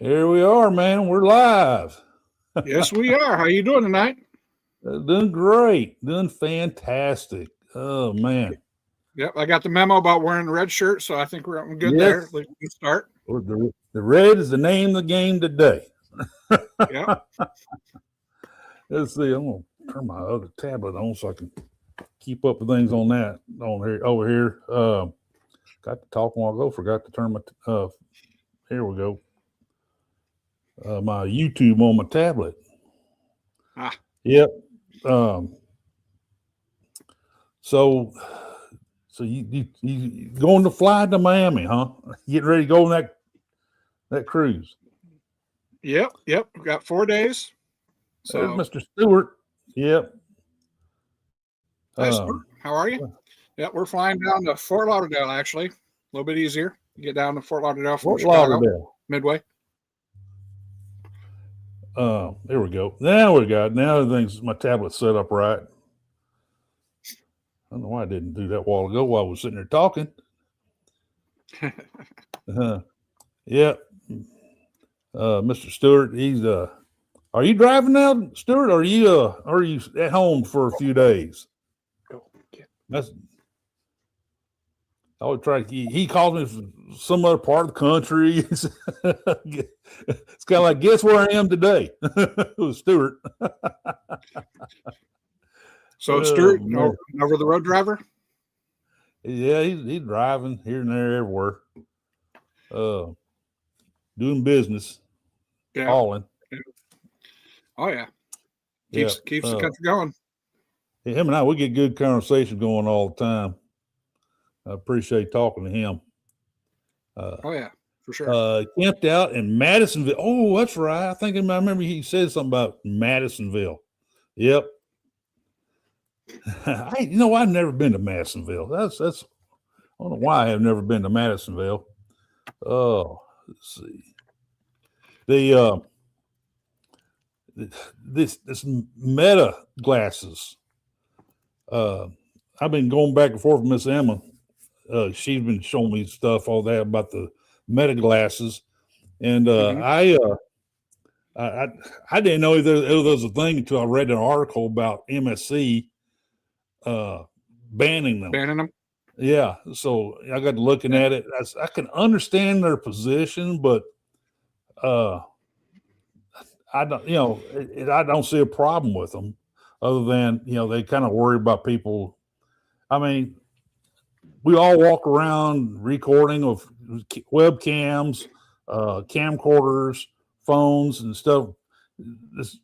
Here we are, man. We're live. Yes, we are. How you doing tonight? Doing great. Doing fantastic. Oh, man. Yep, I got the memo about wearing the red shirt, so I think we're good Yes. there. Let's start. The red is the name of the game today. Yeah. Let's see. I'm going to turn my other tablet on so I can keep up with things on that on here over here. Got to talk a while ago. Forgot to turn my here we go. My YouTube on my tablet. Ah. Yep. So you going to fly to Miami, huh? Getting ready to go on that cruise. Yep. We've got 4 days. So there's Mr. Stewart. Yep. Hi, Stewart. How are you? Yep, we're flying down to Fort Lauderdale, actually. A little bit easier. You get down to Fort Lauderdale from Chicago. Midway. There we go. Now we got. Now everything's my tablet's set up right. I don't know why I didn't do that a while ago while I was sitting there talking. Yeah. Mr. Stewart, he's are you driving now, Stewart? Or are you at home for a few days? That's I would try. He calls me from some other part of the country. It's kind of like, guess where I am today? It was Stewart. So it's Stewart, over the road driver? Yeah, he's driving here and there, everywhere. Doing business. Yeah. Hauling. Oh, yeah. Keeps the country going. Him and I, we get good conversation going all the time. I appreciate talking to him. Oh, yeah, for sure. Camped out in Madisonville. Oh, that's right. I remember he said something about Madisonville. Yep. I've never been to Madisonville. That's I don't know why I have never been to Madisonville. Oh, let's see. This Meta glasses. I've been going back and forth with Miss Emma. She's been showing me stuff, all that about the Meta glasses, and I didn't know it was a thing until I read an article about MSC banning them. Banning them. Yeah, so I got to looking at it. I can understand their position, but I don't, I don't see a problem with them, other than they kind of worry about people. I mean, we all walk around recording of webcams, camcorders, phones, and stuff.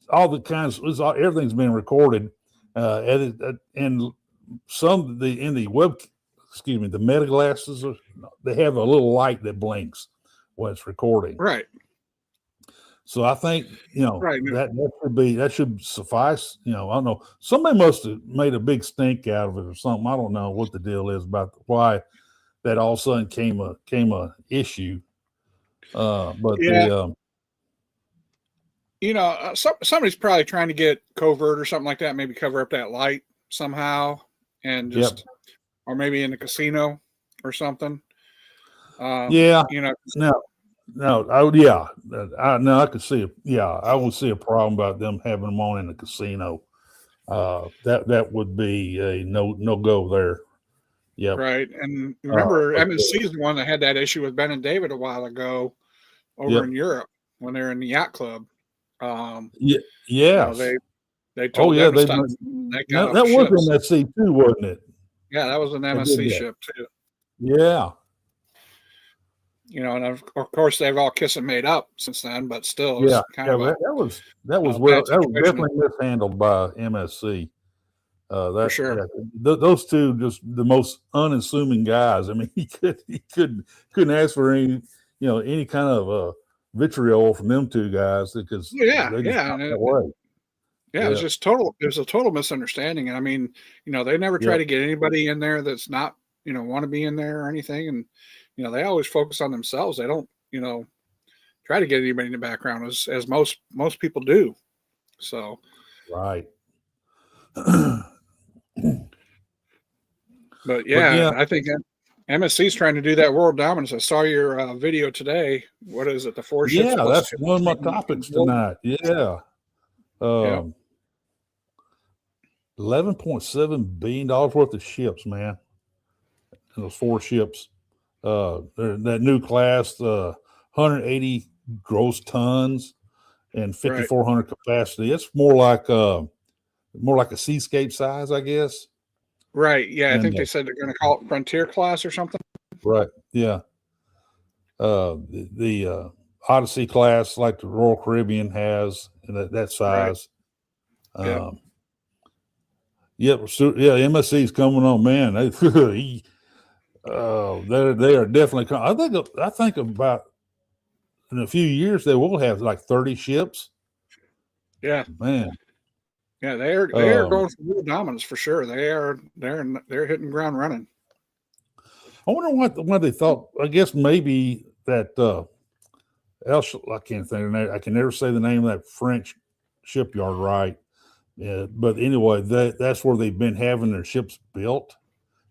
All the kinds. Everything's being recorded, and some the Meta glasses, they have a little light that blinks when it's recording. Right. So I think right. that should suffice. I don't know. Somebody must have made a big stink out of it or something. I don't know what the deal is about why that all of a sudden came a issue. But yeah. Somebody's probably trying to get covert or something like that. Maybe cover up that light somehow, and just or maybe in the casino or something. No, I could see. I would see a problem about them having them on in the casino. That would be a no go there. Yeah, right. And remember, MSC is the one that had that issue with Ben and David a while ago over in Europe when they're in the yacht club. Yeah. They told them to stop. That was an MSC too, wasn't it? Yeah, that was an MSC ship too. Yeah. And of course they've all kissed and made up since then, but still, that was definitely mishandled by MSC. For sure. Those two, just the most unassuming guys. I mean, he couldn't ask for any kind of vitriol from them two guys because it was just total. It was a total misunderstanding, and I mean, they never try to get anybody in there that's not want to be in there or anything, and they always focus on themselves. They don't try to get anybody in the background as most people do. So right. But I think MSC's trying to do that world dominance. I saw your video today. What is it? The 4 ships? Yeah, that's one of my topics tonight. Yeah. $11.7 billion worth of ships, man. And those 4 ships. That new class, 180 gross tons and 5,400 capacity. It's more like a seascape size, I guess. Right. Yeah, I think they said they're going to call it Frontier class or something. Right. Yeah. The Odyssey class, like the Royal Caribbean has, and that size. Right. MSC is coming on, man. They are definitely coming. I think about in a few years they will have like 30 ships. Yeah, man. Yeah, they are going for world dominance for sure. They're hitting ground running. I wonder what they thought. I guess maybe that I can't think of the name. I can never say the name of that French shipyard right. Yeah, but anyway, that's where they've been having their ships built,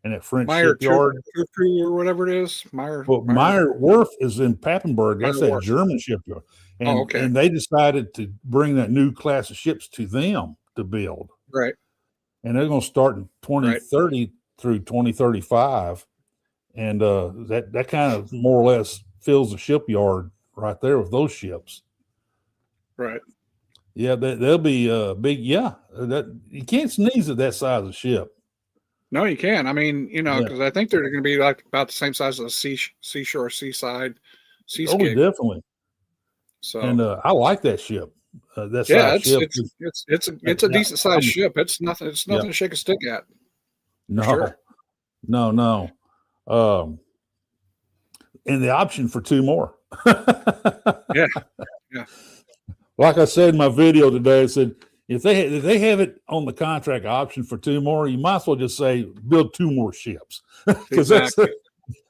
and that French shipyard or whatever it is. Meyer Werft is in Papenburg. That's that German shipyard, and and they decided to bring that new class of ships to them to build. Right, and they're going to start in 2030 through 2035, and that kind of more or less fills the shipyard right there with those ships. Right. Yeah, they'll be big. Yeah, that you can't sneeze at that size of ship. No, you can. I mean, because I think they're going to be like about the same size as a seashore, seaside, seascape. Oh, definitely. So, and I like that ship. That size ship. It's a decent sized ship. It's nothing. It's nothing to shake a stick at. No, sure. no. And the option for 2 more. Yeah. Like I said in my video today, I said if they have it on the contract option for 2 more, you might as well just say build 2 more ships because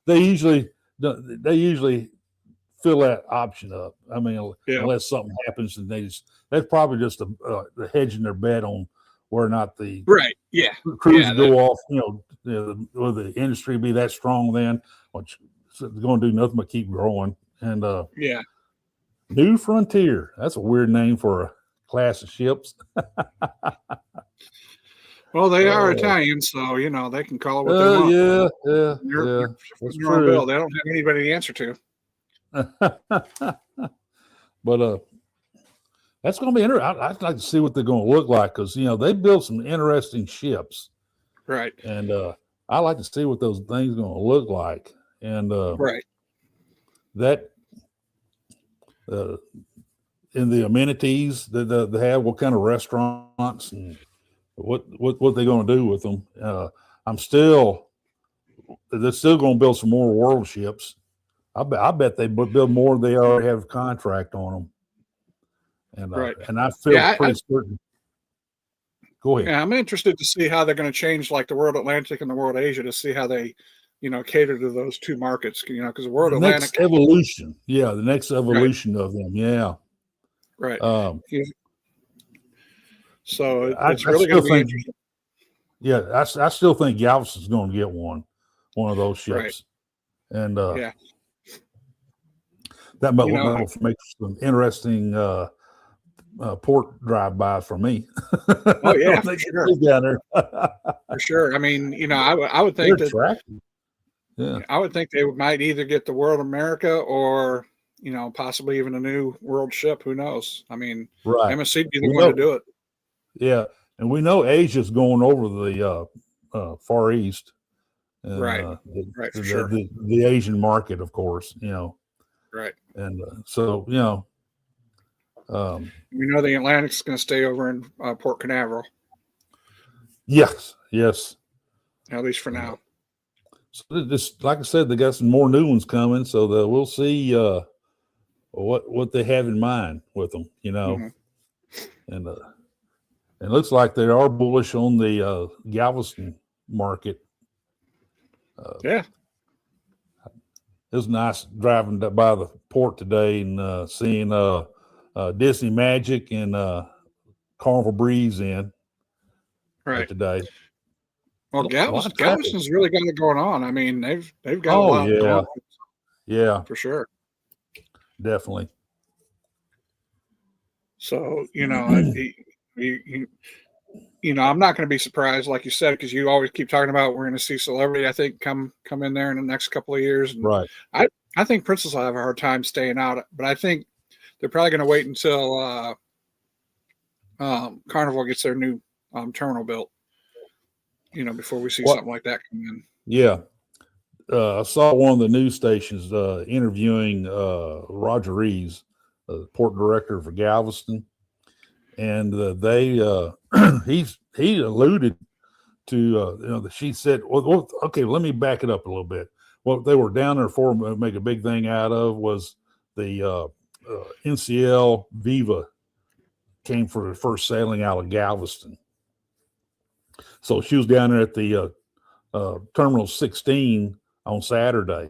they usually fill that option up. I mean, unless something happens, and that's probably just the hedging their bet on where or not the crews go off. Will the industry be that strong then? Which is going to do nothing but keep growing. And New Frontier. That's a weird name for a class of ships. Well, they are Italian, so they can call it what they want. Yeah. Bill. They don't have anybody to answer to. But that's going to be interesting. I'd like to see what they're going to look like because they built some interesting ships, right? And I like to see what those things are going to look like, and that. In the amenities that they have, what kind of restaurants and what they're going to do with them. They're still going to build some more world ships. I bet they build more than they already have a contract on them. And and I feel pretty certain. Go ahead. Yeah, I'm interested to see how they're going to change like the World Atlantic and the World Asia to see how they cater to those 2 markets, because the World Atlantic next evolution. Yeah, the next evolution of them. Yeah. Right. So it's really going to be interesting. Yeah, I still think Galveston's going to get one of those ships. Right. And that might make some interesting port drive-by for me. Oh yeah, for sure. Down there. For sure. I mean, I would think that attractive. Yeah, I would think they might either get the World America or possibly even a new world ship. Who knows? I mean, MSC would be the one to do it. Yeah, and we know Asia's going over the Far East. Right. For sure. The Asian market, of course. Right. And so we know the Atlantic's going to stay over in Port Canaveral. Yes. At least for now. So just like I said, they got some more new ones coming, so we'll see what they have in mind with them, and it looks like they are bullish on the Galveston market. It was nice driving by the port today and seeing Disney Magic and Carnival Breeze in today. Well, A lot of traffic. Galveston's really got it going on. I mean, they've got a lot going on. Yeah, for sure. Definitely. So, you know, I'm not going to be surprised, like you said, because you always keep talking about we're going to see celebrity, I think, come in there in the next couple of years. And right. I think Princess will have a hard time staying out, but I think they're probably going to wait until Carnival gets their new terminal built, before we see something like that come in. Yeah. I saw one of the news stations interviewing Roger Rees, the port director for Galveston, and he alluded to she said, well, okay, let me back it up a little bit. What they were down there for, make a big thing out of, was the NCL Viva came for the first sailing out of Galveston. So she was down there at the Terminal 16 on Saturday.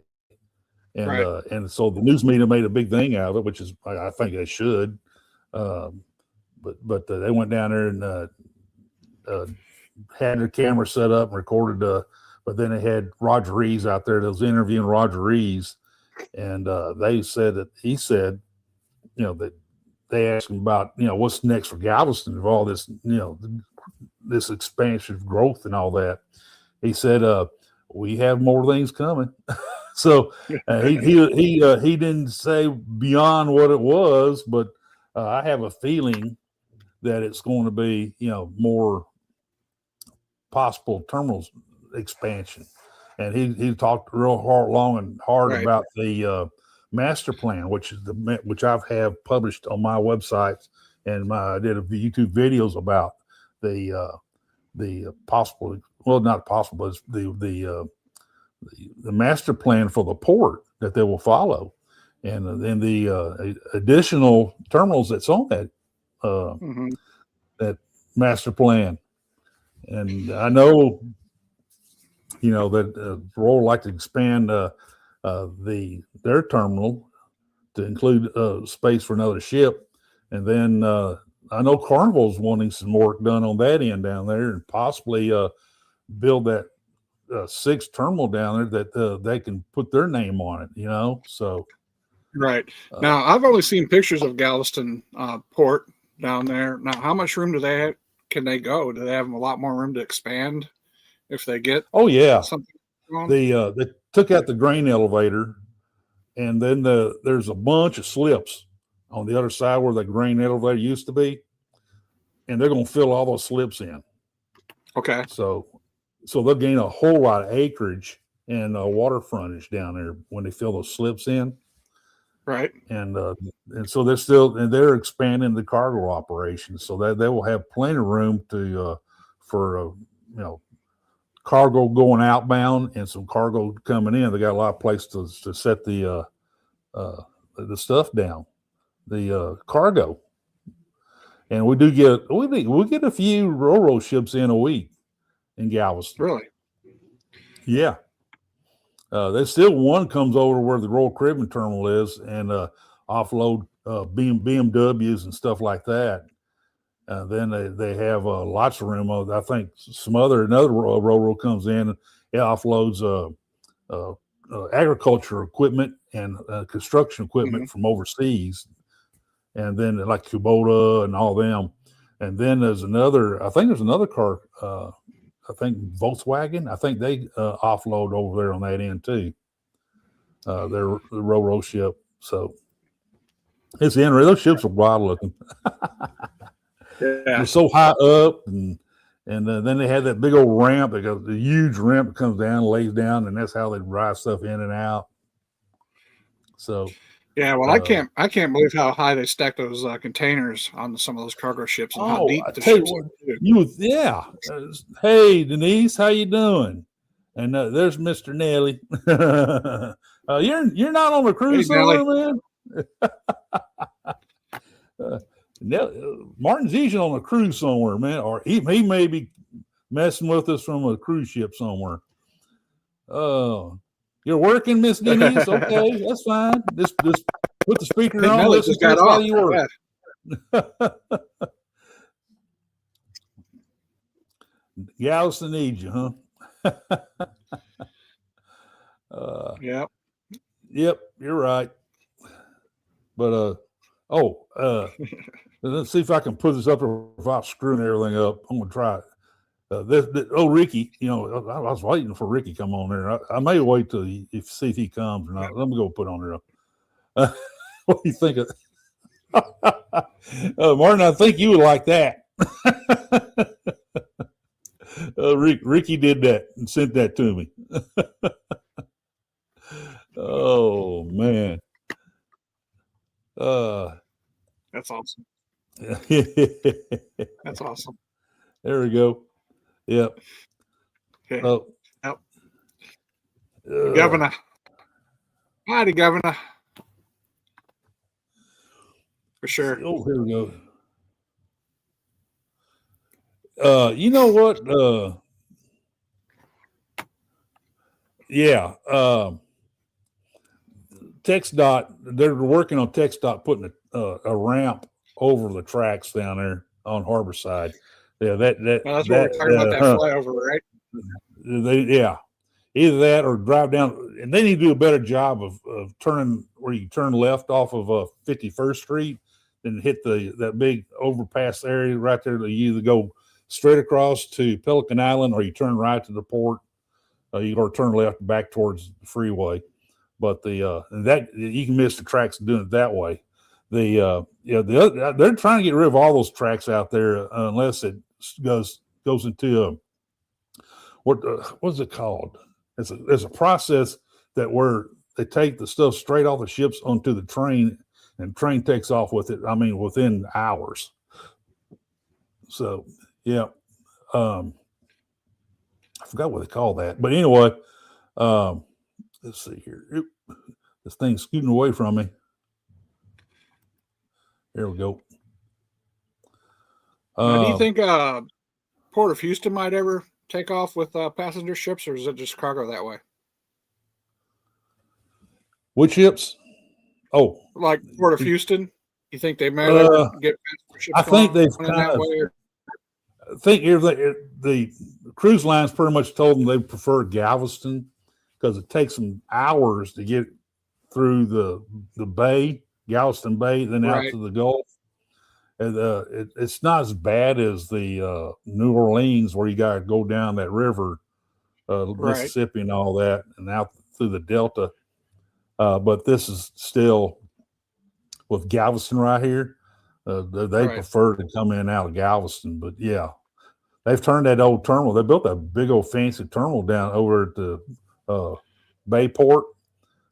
And right. And so the news media made a big thing out of it, which is, I think they should. But they went down there and had their camera set up and recorded. But then they had Roger Rees out there that was interviewing Roger Rees, and he said that they asked him about what's next for Galveston of all this this expansion growth and all that. He said we have more things coming. So he didn't say beyond what it was, but I have a feeling that it's going to be more possible terminals expansion. And he talked real long and hard right. about the master plan, which I have published on my website, and I did a YouTube videos about the possible, well, not possible, it's the master plan for the port that they will follow, and then the additional terminals that's on that that master plan. And I know that Royal like to expand their terminal to include space for another ship, and then I know Carnival's wanting some work done on that end down there, and possibly build that sixth terminal down there that they can put their name on it. So right now, I've only seen pictures of Galveston port down there. Now, how much room do they have? Can they go? Do they have a lot more room to expand if they get? Oh yeah, something on? They took out the grain elevator, and then there's a bunch of slips on the other side where the grain elevator used to be, and they're going to fill all those slips in. Okay. So they'll gain a whole lot of acreage and water frontage down there when they fill those slips in. Right. And so they're expanding the cargo operations, so that they will have plenty of room for cargo going outbound and some cargo coming in. They got a lot of places to set the stuff down, the cargo. And we get a few Ro-Ro ships in a week in Galveston. Really? Yeah. There's still one comes over where the Royal Caribbean terminal is and offload BMWs and stuff like that. Then they have lots of room. I think another Ro-Ro comes in and it offloads agriculture equipment and construction equipment from overseas, and then like Kubota and all them. And then there's another car. I think Volkswagen. I think they offload over there on that end too. Their Ro-Ro ship. So it's interesting. Those ships are wild looking. Yeah. They're so high up, and then they have that big old ramp. They got the huge ramp that comes down, lays down, and that's how they drive stuff in and out. So yeah, well, I can't believe how high they stack those containers on some of those cargo ships and how deep the ships are. Hey, Denise, how you doing? And there's Mr. Nelly. You're not on a cruise somewhere, man. Martin's usually on a cruise somewhere, man, or he may be messing with us from a cruise ship somewhere. You're working, Miss Denise? Okay, that's fine. Just put the speaker on. Let's just got off. You work. Galveston needs you, huh? Yeah. Yep, you're right. But let's see if I can put this up without screwing everything up. I'm gonna try it. Ricky, I was waiting for Ricky to come on there. I may wait till see if he comes or not. Let me go put on there. What do you think of Martin? I think you would like that. Ricky did that and sent that to me. Oh man. That's awesome. That's awesome. There we go. Yep. Okay. Oh. Yep. Governor. Howdy, Governor. For sure. Oh, here we go. You know what? Yeah. TxDOT, they're working on TxDOT putting a ramp over the tracks down there on Harborside. Yeah, that's what we're talking about, that flyover, right? Either that or drive down, and they need to do a better job of turning where you turn left off of 51st Street and hit that big overpass area right there. You either go straight across to Pelican Island or you turn right to the port. Or turn left back towards the freeway. But that you can miss the tracks doing it that way. They're trying to get rid of all those tracks out there unless it goes into what's it called? It's a process where they take the stuff straight off the ships onto the train, and the train takes off with it. I mean, within hours. So yeah, I forgot what they call that, but anyway, let's see here. Oop, this thing's scooting away from me. There we go. Now, do you think Port of Houston might ever take off with passenger ships, or is it just cargo that way? Which ships? Oh, like Port of Houston. You think they might ever get passenger ships? I think they've kind of. I think the cruise lines pretty much told them they prefer Galveston because it takes them hours to get through the bay, Galveston Bay, then out to the Gulf. And it's not as bad as the New Orleans where you got to go down that river, Mississippi and all that, and out through the Delta. But this is still with Galveston right here. They prefer to come in and out of Galveston, but yeah, they've turned that old terminal. They built that big old fancy terminal down over at the Bayport,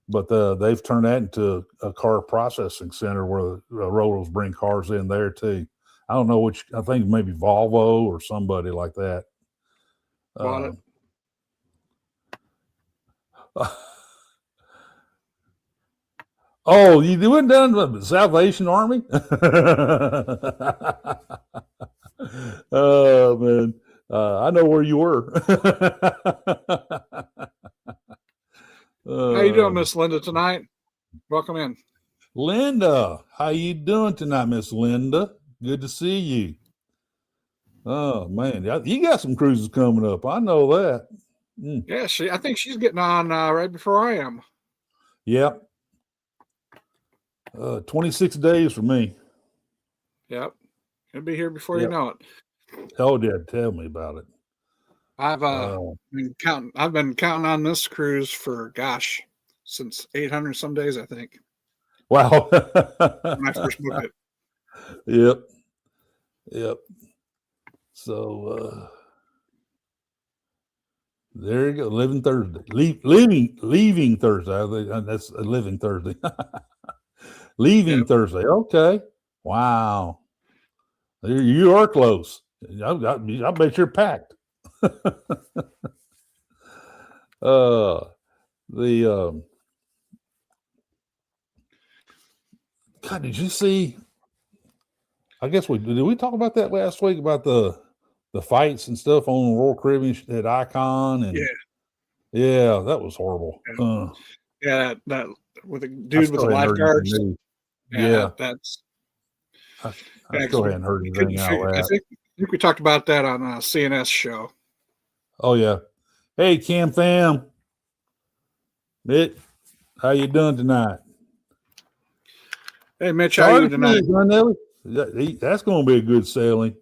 but they've turned that into a car processing center where the railroads bring cars in there too. I don't know which. I think maybe Volvo or somebody like that. Oh, you went down to the Salvation Army? Oh, man. I know where you were. How you doing, Miss Linda, tonight? Welcome in. Linda, how you doing tonight, Miss Linda? Good to see you. Oh, man. You got some cruises coming up. I know that. Yeah, I think she's getting on right before I am. Yep. 26 days for me. Yep. He'll be here before you know it. Oh, Dad, tell me about it. I've been counting on this cruise for since 800 some days, I think. Wow. When I first booked it. Yep. So there you go. Living Thursday. Leaving Thursday. That's a living Thursday. Leaving Thursday. Okay. Wow. You are close. I bet you're packed. God, did you see? I guess did we talk about that last week about the fights and stuff on Royal Caribbean at Icon? And yeah, that was horrible. That with a dude with the lifeguards. Yeah, that's. I still hadn't heard anything out of that. I think we talked about that on a CNS show. Oh yeah, Hey, Cam fam. Mitch, how you doing tonight? Hey, Mitch, how are you tonight? That's going to be a good sailing.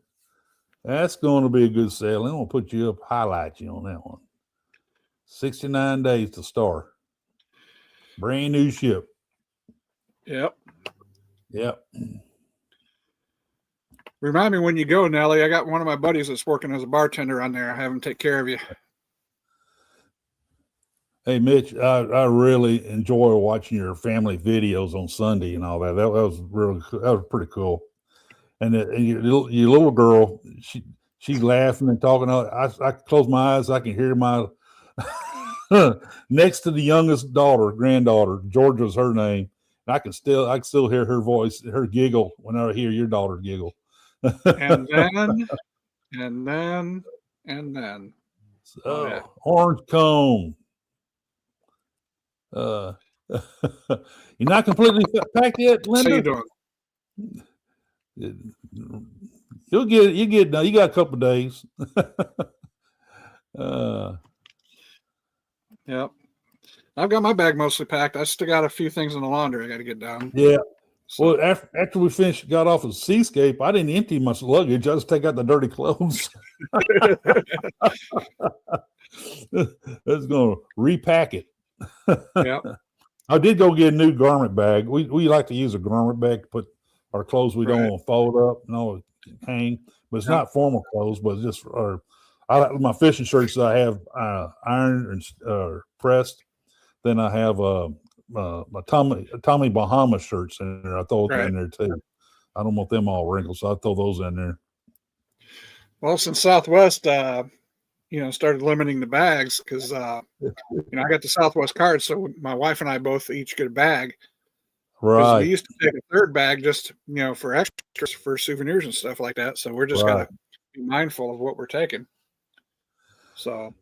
That's going to be a good sailing. I'm going to put you up, highlight you on that one. 69 days to start. Brand new ship. Yep. Yep. Remind me when you go, Nelly. I got one of my buddies that's working as a bartender on there. I have him take care of you. Hey, Mitch, I really enjoy watching your family videos on Sunday and all that. That was really cool. That was pretty cool. And your little girl, she's laughing and talking. I close my eyes, I can hear my next to the youngest granddaughter. Georgia's her name. And I can still hear her voice, her giggle when I hear your daughter giggle. And then. So, yeah. Orange cone. You're not completely packed yet, Linda? How you doing? You got a couple of days. Yep. I've got my bag mostly packed. I still got a few things in the laundry I got to get down. Yeah. So. Well, after we got off of Seascape, I didn't empty my luggage. I just take out the dirty clothes. That's going to repack it. Yeah. I did go get a new garment bag. We like to use a garment bag to put our clothes we don't want to fold up and all hang. But it's not formal clothes, but it's just my fishing shirts I have ironed and pressed. Then I have my Tommy Bahama shirts in there. I throw them in there too. I don't want them all wrinkled, so I throw those in there. Well, since Southwest, started limiting the bags because, I got the Southwest card, so my wife and I both each get a bag. Right. We used to take a third bag just, for extras, for souvenirs and stuff like that. So we're just got to be mindful of what we're taking. So.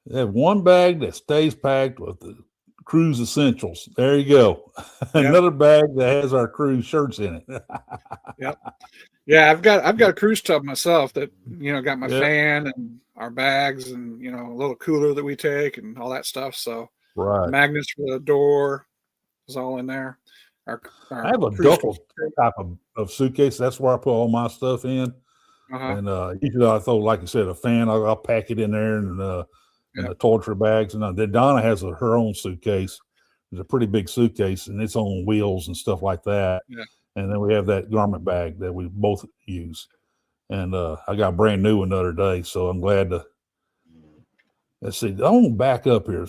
They have one bag that stays packed with the cruise essentials. There you go. Yep. Another bag that has our cruise shirts in it. Yep. Yeah, I've got a cruise tub myself that got my fan and our bags and a little cooler that we take and all that stuff. So magnets for the door is all in there. I have a duffel type of suitcase. That's where I put all my stuff in. And usually I throw, like you said, a fan. I'll pack it in there and the toiletry bags. And then Donna has her own suitcase. It's a pretty big suitcase and it's on wheels and stuff like that. Yeah. And then we have that garment bag that we both use. And I got a brand new one the other day. So I'm glad to. Let's see. I want to back up here.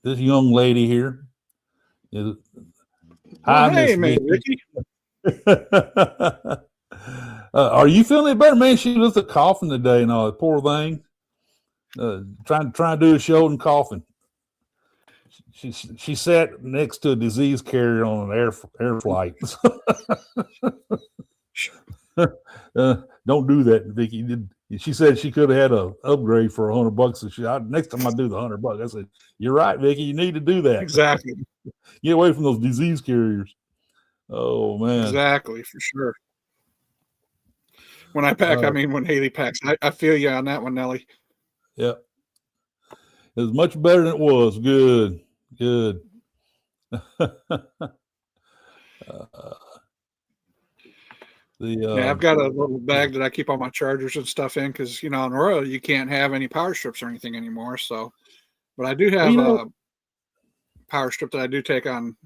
This young lady here. Hi, hey, man, Ricky. Are you feeling better, man? She was coughing today and all that poor thing. Trying to do a show and coughing. She sat next to a disease carrier on an air flight. Don't do that, Vicky. She said she could have had an upgrade for $100. So next time I do the $100, I said, "You're right, Vicky. You need to do that. Exactly. Get away from those disease carriers." Oh man. Exactly, for sure. When I pack, when Haley packs, I feel you on that one, Nelly. Yeah. It was much better than it was. Good. I've got a little bag that I keep all my chargers and stuff in because on Royal you can't have any power strips or anything anymore. So, but I do have a power strip that I do take on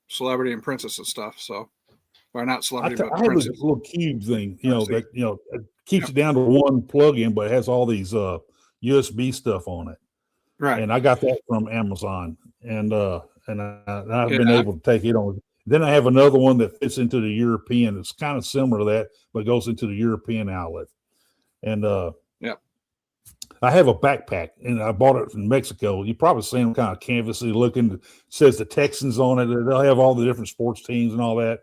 Celebrity and Princess and stuff. So, or not Celebrity, but I have this little cube thing, that it keeps it down to one plug-in, but it has all these USB stuff on it. Right. And I got that from Amazon, and I've been able to take it on. Then I have another one that fits into the European. It's kind of similar to that, but goes into the European outlet. And I have a backpack, and I bought it from Mexico. You probably seen them kind of canvasy looking. It says the Texans on it. They'll have all the different sports teams and all that.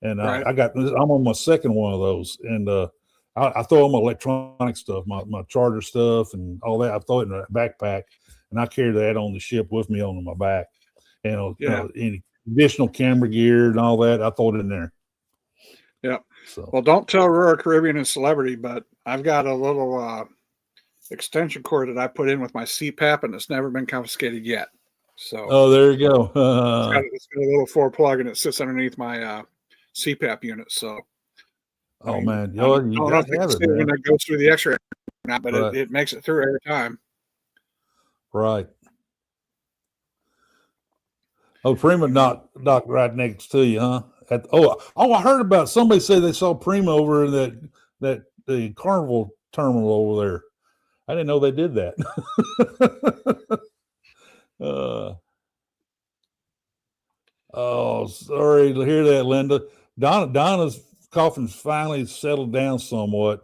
And I'm on my second one of those, and I throw all my electronic stuff, my charger stuff, and all that. I throw it in a backpack, and I carry that on the ship with me on my back. Any additional camera gear and all that, I throw it in there. Yeah. So. Well, don't tell Royal Caribbean and Celebrity, but I've got a little extension cord that I put in with my CPAP, and it's never been confiscated yet. So, oh, there you go. it's got a little 4 plug, and it sits underneath my CPAP unit. So, Oh, I mean, man. I don't You know got if to you have can it, see it when man. it goes through the X-ray, or not, but Right. it makes it through every time. Right. Oh, Prima dock right next to you, huh? I heard about somebody say they saw Prima over in the Carnival terminal over there. I didn't know they did that. Oh, sorry to hear that, Linda. Donna's coughing's finally settled down somewhat.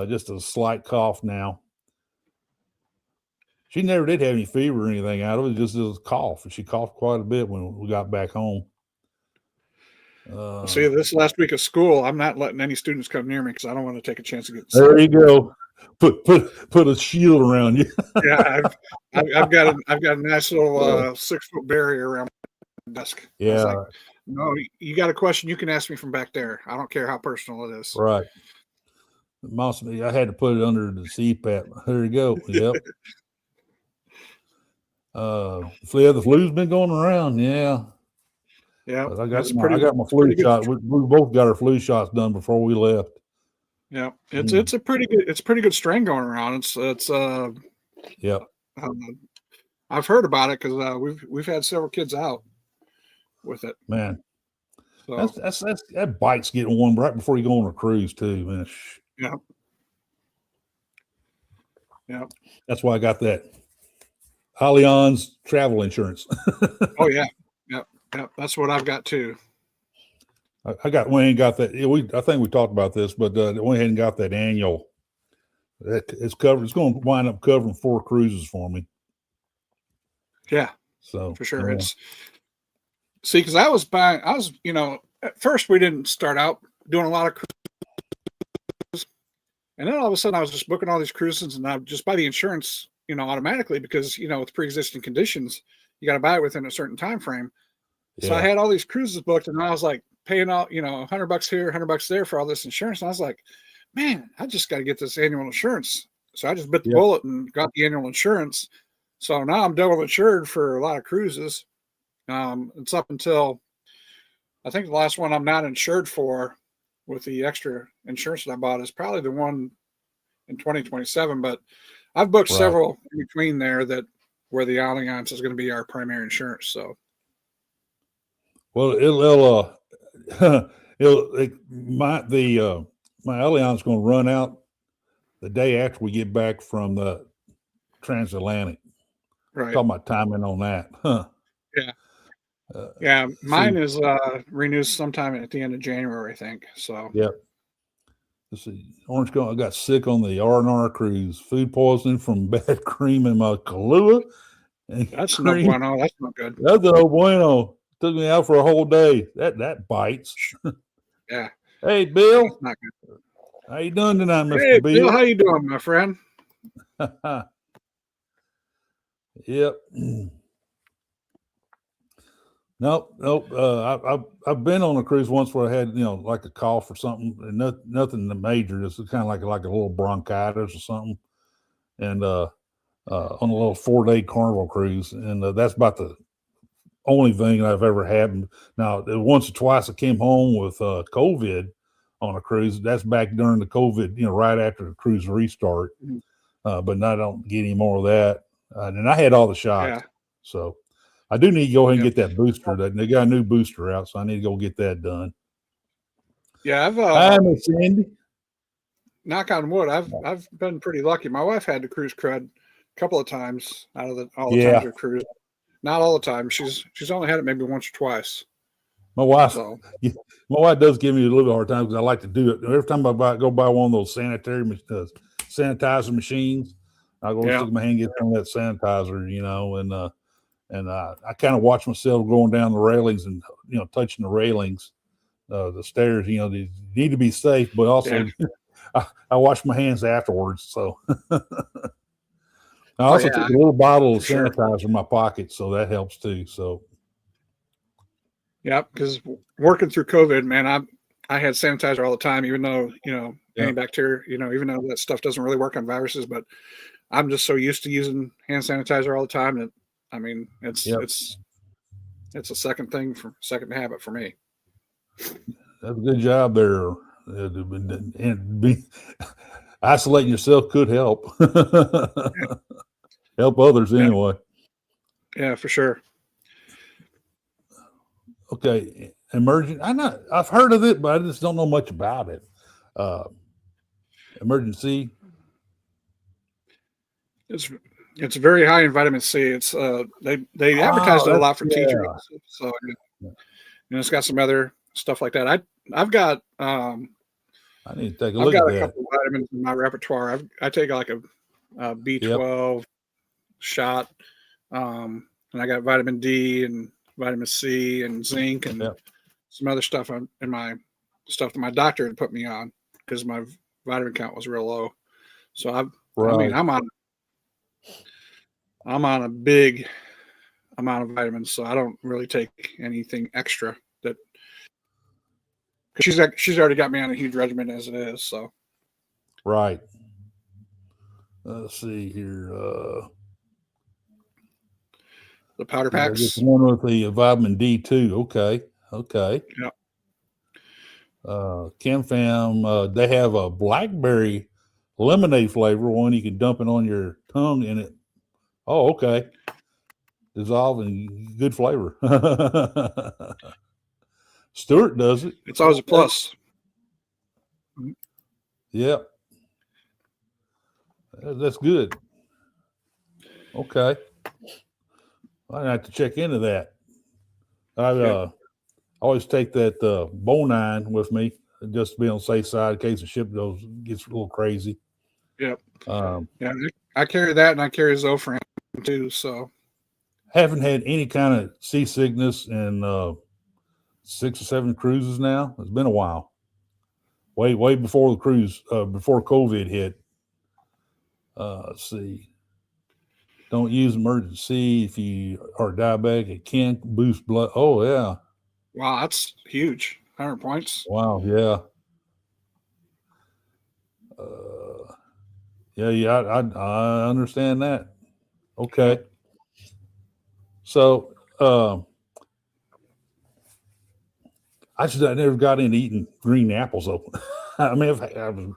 Just a slight cough now. She never did have any fever or anything out of it. Just a cough. She coughed quite a bit when we got back home. See, this last week of school, I'm not letting any students come near me because I don't want to take a chance of getting sick. There you go. Put a shield around you. Yeah, I've got a nice little 6-foot barrier around my desk. Yeah. Like, no, you got a question, you can ask me from back there. I don't care how personal it is. Right. I had to put it under the CPAP. There you go. Yep. The flu's been going around. Yeah. Yeah. I got my flu shot. We both got our flu shots done before we left. Yeah. It's a pretty good strain going around. Yep. I've heard about it because we've had several kids out with it. Man. So that bite's getting one right before you go on a cruise too, man. Yeah. Yeah. That's why I got that Allianz travel insurance. Oh yeah. Yep. Yep. That's what I've got too. Wayne got that. I think we talked about this, but Wayne hadn't got that annual. It's covered. It's going to wind up covering 4 cruises for me. Yeah. So for sure. Because I was, at first we didn't start out doing a lot of cruises. And then all of a sudden I was just booking all these cruises and I just buy the insurance, automatically because, with pre-existing conditions, you got to buy it within a certain time frame. Yeah. So I had all these cruises booked and I was like paying out, $100 here, $100 there for all this insurance. And I was like, man, I just got to get this annual insurance. So I just bit the bullet and got the annual insurance. So now I'm double insured for a lot of cruises. It's up until I think the last one I'm not insured for with the extra insurance that I bought is probably the one in 2027. But I've booked several in between there where the Allianz is going to be our primary insurance. So, well, my Allianz is going to run out the day after we get back from the transatlantic. Right. Talking about timing on that, huh? Yeah. Mine is renews sometime at the end of January, I think. So. Yep. Let's see. Orange County, I got sick on the R&R cruise. Food poisoning from bad cream in my Kahlua. That's no bueno. That's not good. That's no bueno. Took me out for a whole day. That bites. Yeah. Hey, Bill. That's not good. How you doing tonight, Mr. Hey, Bill? How you doing, my friend? Yep. Nope. I've been on a cruise once where I had, like a cough or something, and nothing major. It's kind of like a little bronchitis or something. And on a little 4-day Carnival cruise, and that's about the only thing I've ever had. Now, once or twice I came home with COVID on a cruise. That's back during the COVID, right after the cruise restart. But I don't get any more of that. And I had all the shots, so. I do need to go ahead and get that booster. They got a new booster out, so I need to go get that done. Yeah, Hi, Miss Cindy. Knock on wood. I've been pretty lucky. My wife had to cruise crud a couple of times out of all the times we cruised. Not all the time. She's only had it maybe once or twice. My wife does give me a little bit hard time because I like to do it every time I go buy one of those sanitizer machines. I go stick my hand and get some of that sanitizer, and I kind of watch myself going down the railings and, touching the railings, the stairs, they need to be safe, but also I wash my hands afterwards. So I also took a little bottle of sanitizer in my pocket. So that helps too. So. Yeah. Because working through COVID, man, I had sanitizer all the time, even though, antibacterial, even though that stuff doesn't really work on viruses, but I'm just so used to using hand sanitizer all the time that, I mean, it's a second habit for me. That's a good job there. And isolating yourself could help. Help others anyway. Yeah, for sure. Okay, emergent. I've heard of it, but I just don't know much about it. Emergen-C. It's very high in vitamin C. It's they advertised it a lot for teachers, so it's got some other stuff like that. I've got I need to take a look at that. I've got a couple of vitamins in my repertoire. I take like a B12 shot, and I got vitamin D and vitamin C and zinc and some other stuff in my stuff that my doctor had put me on because my vitamin count was real low. So I mean, I'm on a big amount of vitamins, so I don't really take anything extra. That because she's already got me on a huge regimen as it is. So right. Let's see here. The powder packs. Just one with the vitamin D2. Okay. Yeah. ChemFam, they have a blackberry lemonade flavor one. You can dump it on your tongue and it. Oh, okay. Dissolve and good flavor. Stuart does it. It's always a plus. Yep. That's good. Okay. I have to check into that. I always take that Bonine with me just to be on the safe side in case the ship gets a little crazy. Yep. I carry that and I carry Zofran too. So haven't had any kind of seasickness in 6 or 7 cruises now. It's been a while. Way before the cruise, before COVID hit. Let's see. Don't use Emergen-C if you are diabetic. It can boost blood. Oh, yeah. Wow, that's huge. 100 points. Wow, yeah. I understand that. Okay. So, I never got into eating green apples, though. I mean, I don't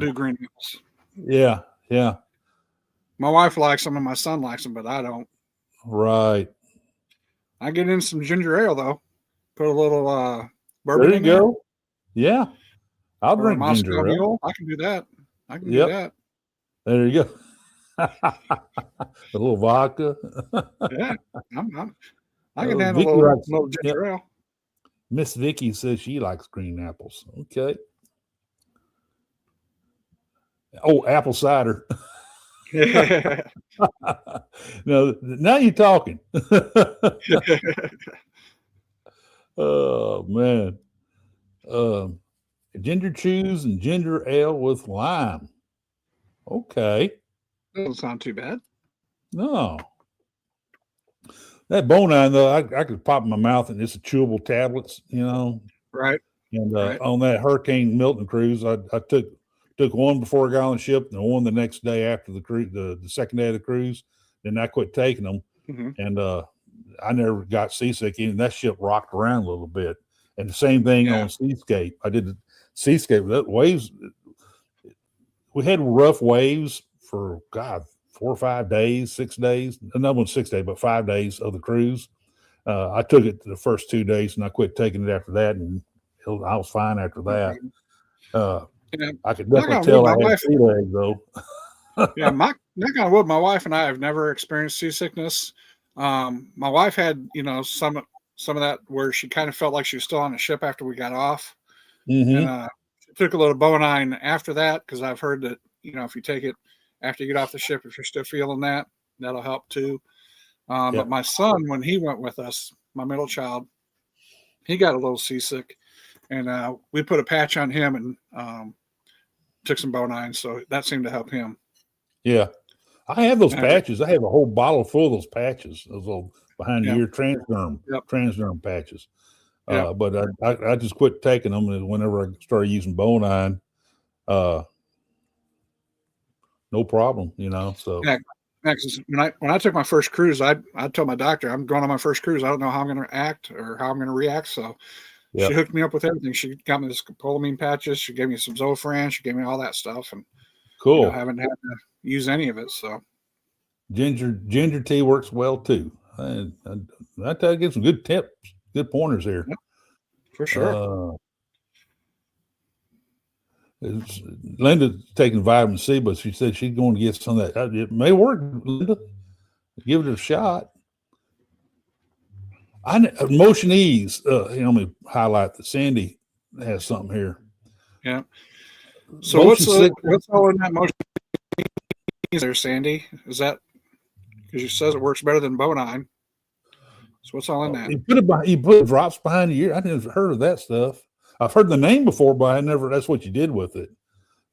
do green apples. Yeah. My wife likes them and my son likes them, but I don't. Right. I get in some ginger ale though. Put a little bourbon. There you go. Yeah, I'll drink ginger ale. I can do that. Do that. There you go. A little vodka. Yeah, I can handle a little ginger ale. Miss Vicky says she likes green apples. Okay. Oh, apple cider. No, now you're talking. Oh man. Ginger chews and ginger ale with lime. Okay. Doesn't sound too bad. No. That Bonine though, I could pop in my mouth and it's chewable tablets, Right. And on that Hurricane Milton cruise, I took one before I got on the ship and one the next day after the cruise, the second day of the cruise. Then I quit taking them. Mm-hmm. And I never got seasick. Even that ship rocked around a little bit. And the same thing on Seascape. I did the Seascape. That waves, we had rough waves for 4 or 5 days, 6 days. Another one 6 days, but 5 days of the cruise. I took it the first 2 days and I quit taking it after that. And I was fine after that. I could definitely tell I had sea legs though. Yeah, knock on wood, my wife and I have never experienced seasickness. My wife had, some of that where she kind of felt like she was still on the ship after we got off. Mm-hmm. And she took a little Bonine after that because I've heard that, if you take it after you get off the ship, if you're still feeling that, that'll help too. But my son, when he went with us, my middle child, he got a little seasick. And we put a patch on him and took some Bonine, so that seemed to help him. Yeah, I have those patches. I have a whole bottle full of those patches, those little behind the ear transderm patches. But I just quit taking them whenever I started using Bonine. no problem, you know. So Yeah. When I took my first cruise, I told my doctor, I'm going on my first cruise. I don't know how I'm going to act or how I'm going to react. So she hooked me up with everything. She got me this scopolamine patches. She gave me some Zofran. She gave me all that stuff, and cool. I haven't had to use any of it. So ginger tea works well too. I tell you, get some good tips, good pointers here. Yep, for sure. Linda's taking vitamin C, but she said she's going to get some of that. It may work, Linda. Give it a shot. Motion ease. Let me highlight that Sandy has something here. Yeah. So what's all in that motion ease there, Sandy? Is that because you says it works better than Bonine? So what's all in that? You put drops behind the ear. I never heard of that stuff. I've heard the name before, but I never. That's what you did with it.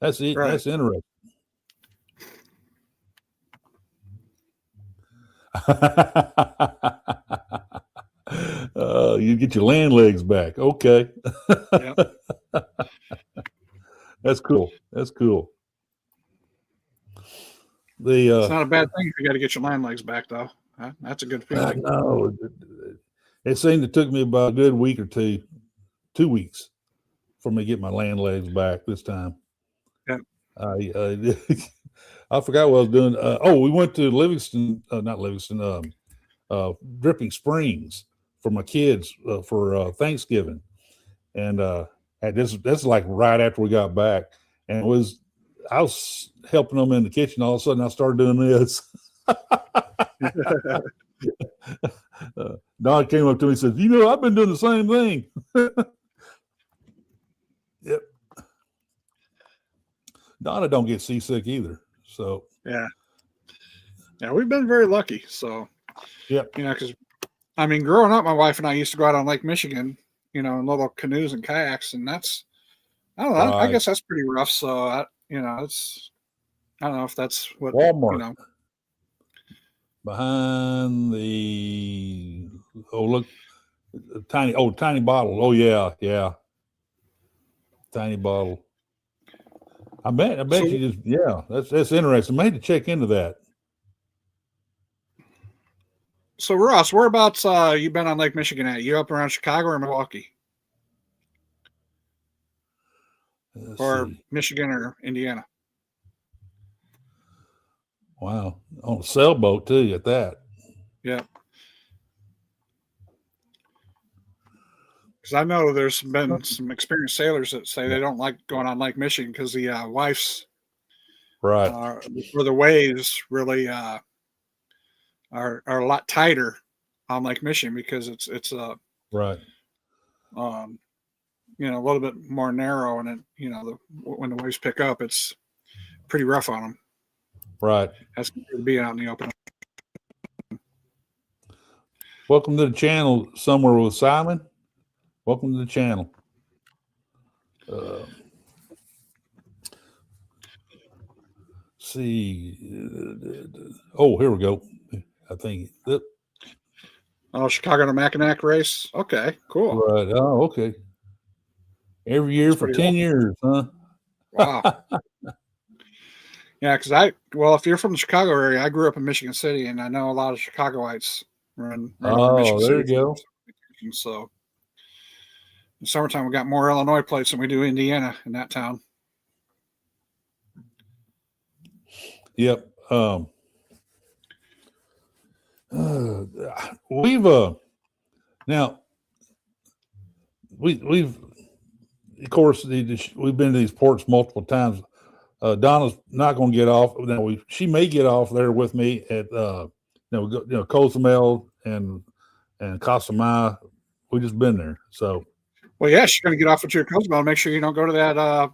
That's it. Right. That's interesting. You get your land legs back. Okay. Yep. That's cool. That's cool. It's not a bad thing if you got to get your land legs back, though. That's a good feeling. No, it seemed it took me about a good week or 2 weeks for me to get my land legs back this time. Yeah. I forgot what I was doing. We went to not Livingston, Dripping Springs for my kids for Thanksgiving, and this is like right after we got back, and I was helping them in the kitchen. All of a sudden, I started doing this. Don came up to me and said, I've been doing the same thing. Yep. Donna don't get seasick either. So yeah, we've been very lucky. So yeah, because growing up, my wife and I used to go out on Lake Michigan, in little canoes and kayaks, and that's I don't know. Right. I guess that's pretty rough. So it's I don't know if that's what Walmart. Behind the look, tiny bottle. Oh yeah, tiny bottle. I bet you just that's interesting. I made to check into that. So Ross, whereabouts you been on Lake Michigan at? You up around Chicago or Milwaukee? Or Michigan or Indiana? Wow. On a sailboat too at that. Yeah. Because I know there's been some experienced sailors that say they don't like going on Lake Michigan because the wife's right or the waves really are a lot tighter on Lake Michigan because it's right. A little bit more narrow, and it when the waves pick up, it's pretty rough on them. Right. That's to be out in the open. Welcome to the channel, Somewhere with Simon. Welcome to the channel. See. Here we go. I think. Chicago to Mackinac race. Okay, cool. Right. Oh, okay. Every year for 10 years, huh? Wow. Yeah, because if you're from the Chicago area, I grew up in Michigan City, and I know a lot of Chicagoites run Michigan City. There you go. So in the summertime, we got more Illinois plates than we do Indiana in that town. Yep. We've now we've of course we've been to these ports multiple times. Donna's not going to get off. Now she may get off there with me at Cozumel and Casamaya. We just been there, so. Well, yeah, she's going to get off at your Cozumel. Make sure you don't go to that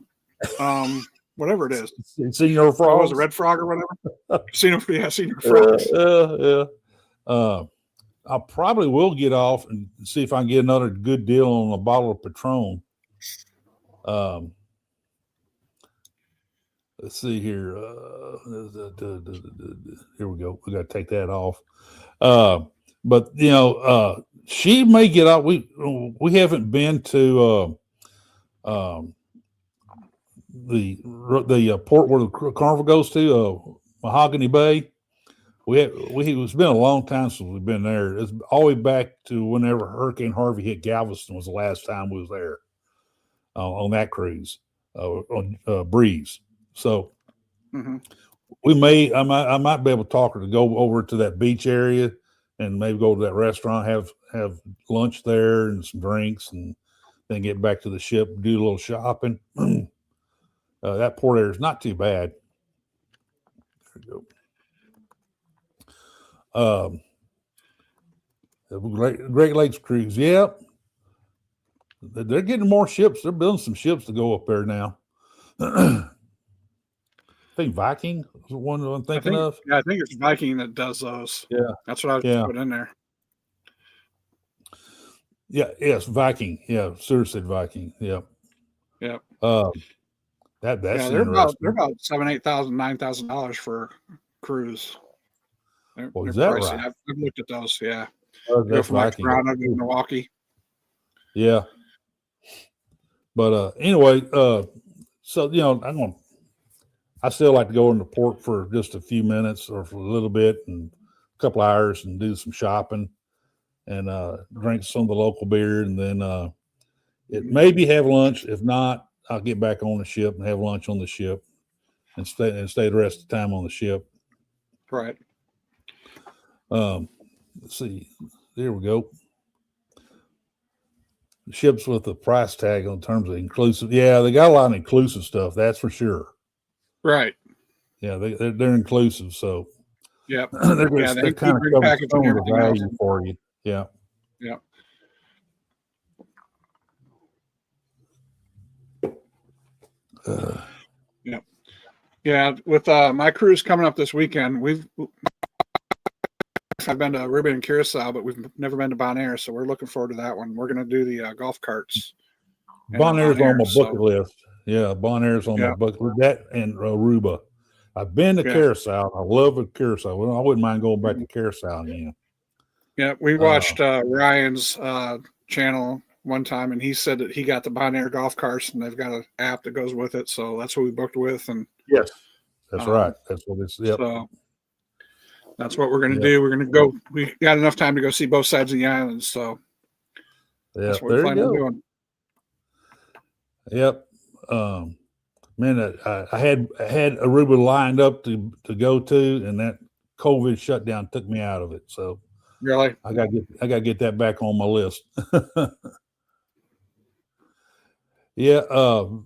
whatever it is. Senior Frog. Was it Red Frog or whatever? Senior Frog. Yeah. I probably will get off and see if I can get another good deal on a bottle of Patron. Let's see here. Here we go. We got to take that off. But she may get out. We haven't been to port where the Carnival goes to, Mahogany Bay. It's been a long time since we've been there. It's all the way back to whenever Hurricane Harvey hit Galveston was the last time we was there on that cruise on Breeze. So I might be able to talk her to go over to that beach area and maybe go to that restaurant, have lunch there and some drinks, and then get back to the ship, do a little shopping. That port area is not too bad. There we go. Great Lakes cruise. Yep. They're getting more ships. They're building some ships to go up there now. I think Viking is the one I'm thinking of. Yeah, I think it's Viking that does those. Yeah. That's what I was put in there. Yeah, yes, Viking. Yeah, Suicide Viking. Yeah. Yep. That's they're about $7,000, $8,000, $9,000 for a cruise. They're is that pricey. right? I've looked at those. Yeah. That's from like Toronto to Milwaukee. Yeah. But anyway, so I still like to go in the port for just a few minutes or for a little bit and a couple hours and do some shopping and drink some of the local beer, and then maybe have lunch. If not, I'll get back on the ship and have lunch on the ship and stay the rest of the time on the ship. Right. Let's see. There we go. Ships with the price tag in terms of inclusive. Yeah, they got a lot of inclusive stuff. That's for sure. Right. Yeah, they're inclusive. So yep. they're kind of packaging the value for you. Yeah. Yeah. Yeah. With my cruise coming up this weekend, I've been to Aruba and Curacao, but we've never been to Bonaire, so we're looking forward to that one. We're going to do the golf carts. Bonaire's on my bucket list. Yeah, Bonaire's on my bucket list. That and Aruba. I've been to Curacao. I love Curacao. Well, I wouldn't mind going back to Curacao again. Yeah, we watched Ryan's channel one time, and he said that he got the Bonaire golf carts, and they've got an app that goes with it. So that's what we booked with. And yes, that's right. That's what it's. Yep. So that's what we're going to do. We're going to go. We got enough time to go see both sides of the island. So that's what we plan on doing. Yep. Man, I had Aruba lined up to go to, and that COVID shutdown took me out of it. So really, I gotta get that back on my list. Yeah,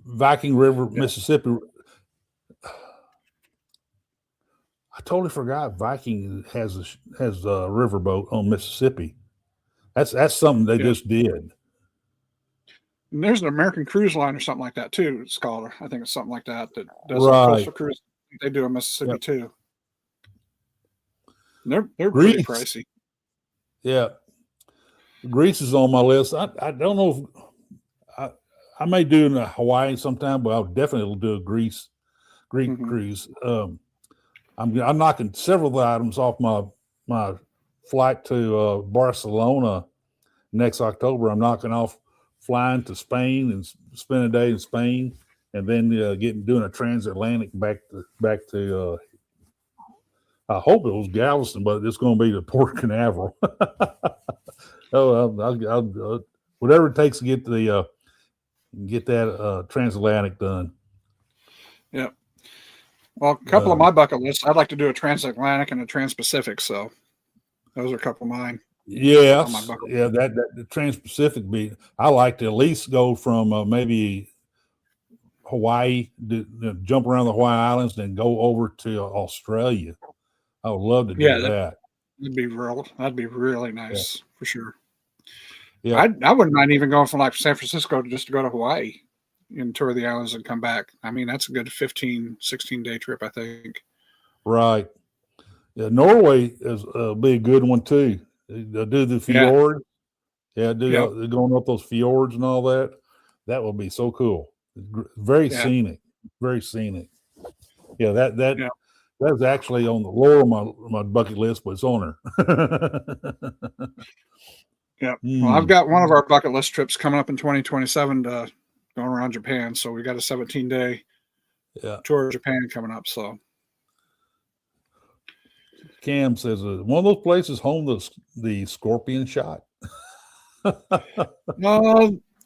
Viking River, Mississippi. I totally forgot Viking has a riverboat on Mississippi. That's something they just did. And there's an American Cruise Line or something like that too. It's called, I think it's something like that does a coastal cruise. They do in Mississippi too. And they're pretty pricey. Yeah, Greece is on my list. I don't know if I may do in Hawaii sometime, but I'll definitely do a Greek cruise. I'm knocking several items off my flight to Barcelona next October. I'm knocking off flying to Spain and spend a day in Spain, and then doing a transatlantic back to I hope it was Galveston, but it's going to be to Port Canaveral. I'll whatever it takes to get that transatlantic done. Yeah. Well, a couple of my bucket lists, I'd like to do a transatlantic and a trans-Pacific. So those are a couple of mine. Yeah, that the Trans-Pacific I like to at least go from maybe Hawaii, jump around the Hawaii Islands, then go over to Australia. I would love to do that. That'd be really nice for sure. Yeah, I wouldn't mind even going from like San Francisco to go to Hawaii and tour the islands and come back. I mean, that's a good 15, 16-day trip, I think. Right. Yeah, Norway is be a good one too. They'll do the fjord. Going up those fjords and all that. That would be so cool. Very scenic. Very scenic. Yeah, that's actually on the lower of my bucket list, but it's on there. Yeah. Well, I've got one of our bucket list trips coming up in 2027 to going around Japan. So we got a 17-day tour of Japan coming up. So Cam says one of those places home the Scorpion Shot.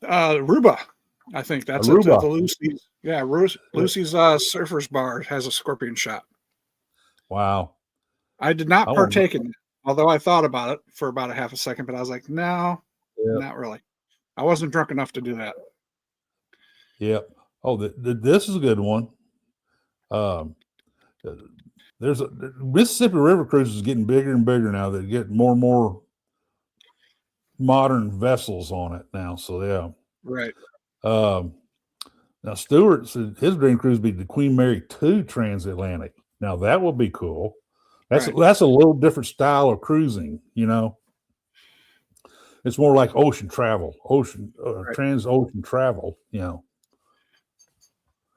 Aruba, I think that's Aruba. the Lucy's. Yeah, Lucy's Surfers Bar has a Scorpion Shot. Wow. I did not partake in it, although I thought about it for about a half a second, but I was like, no, not really. I wasn't drunk enough to do that. Yep. Oh, this is a good one. There's a Mississippi River Cruise is getting bigger and bigger now. They get more and more modern vessels on it now. So yeah. Right. Now Stewart said his dream cruise would be the Queen Mary 2 transatlantic. Now that would be cool. That's a little different style of cruising, you know. It's more like ocean travel, trans-ocean travel, you know.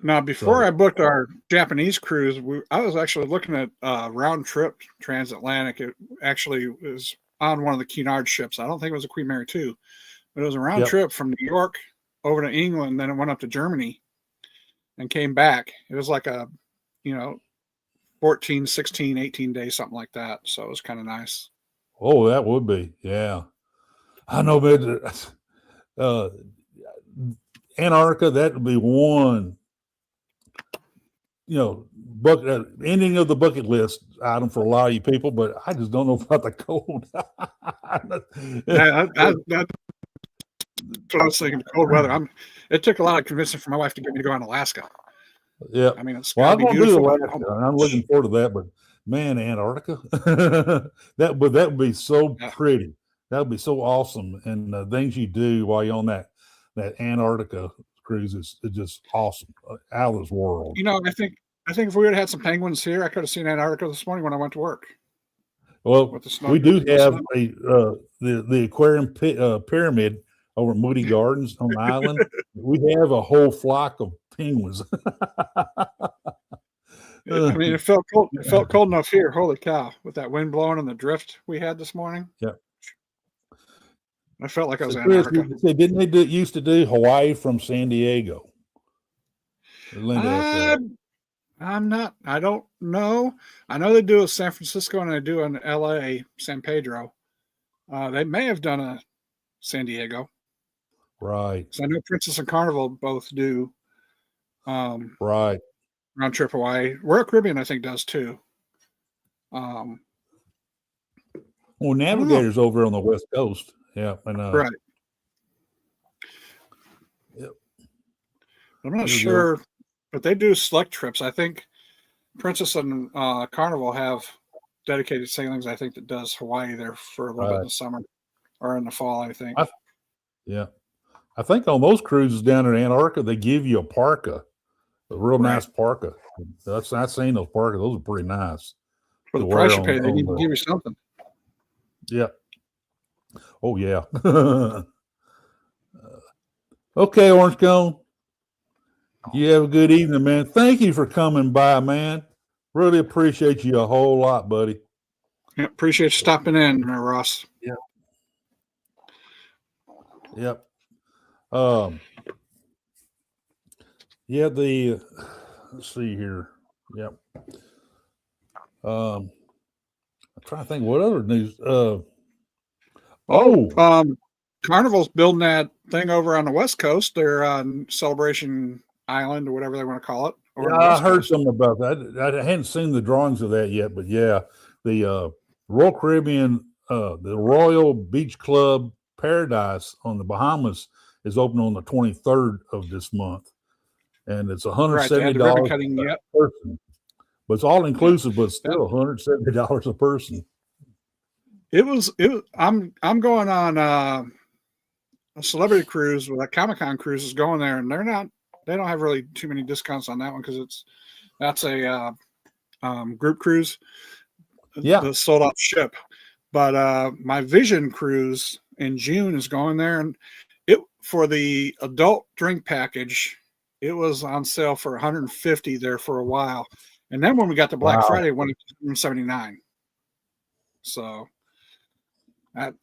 Now, before I booked our Japanese cruise, I was actually looking at round trip transatlantic. It actually was on one of the Cunard ships. I don't think it was a Queen Mary 2, but it was a round trip from New York over to England. Then it went up to Germany and came back. It was like a, 14, 16, 18 days, something like that. So it was kind of nice. Oh, that would be. Yeah. I know, but Antarctica, that would be one, ending of the bucket list item for a lot of you people, but I just don't know about the cold. That's what I was thinking, cold weather. It took a lot of convincing for my wife to get me to go on Alaska. Yeah. I mean, it's I'm going to be beautiful. I'm looking forward to that, but man, Antarctica, that would be so pretty. That would be so awesome. And the things you do while you're on that Antarctica cruise is just awesome, out of this world. I think if we would have had some penguins here, I could have seen Antarctica this morning when I went to work. Well, we do have the aquarium pyramid over at Moody Gardens on the island. We have a whole flock of penguins. I mean, it felt cold. It felt cold enough here. Holy cow! With that wind blowing and the drift we had this morning. Yeah. I felt like I was in Antarctica. Didn't they used to do Hawaii from San Diego? I'm not. I don't know. I know they do a San Francisco and they do an LA, San Pedro. They may have done a San Diego. Right. So I know Princess and Carnival both do. Right. Round trip Hawaii. Royal Caribbean, I think, does too. Well, Navigator's over on the West Coast. Yeah, I know. Right. Yep. I'm not sure, but they do select trips. I think Princess and Carnival have dedicated sailings. I think that does Hawaii there for a little bit in the summer or in the fall. I think. I think on those cruises down in Antarctica, they give you a parka, a real nice parka. I've seen those parkas; those are pretty nice. For the price you pay, they need to give you something. Yeah. Oh yeah. Okay, Orange Cone. You have a good evening, man. Thank you for coming by, man. Really appreciate you a whole lot, buddy. Yeah, appreciate you stopping in, Ross. Yeah. Yep. Let's see here. Yep. I'm trying to think what other news. Carnival's building that thing over on the West Coast. They're on Celebration Island or whatever they want to call it. Yeah, I heard something about that. I hadn't seen the drawings of that yet, but yeah, the Royal Caribbean, the Royal Beach Club Paradise on the Bahamas is open on the 23rd of this month, and it's $170 a person. But it's all inclusive, but still $170 a person. It was. I'm going on a celebrity cruise with a Comic-Con cruise is going there, and they don't have really too many discounts on that one because that's a group cruise. Yeah, the sold out ship. But my Vision cruise in June is going there, and for the adult drink package, it was on sale for $150 there for a while, and then when we got to Black Friday, it went to $179. So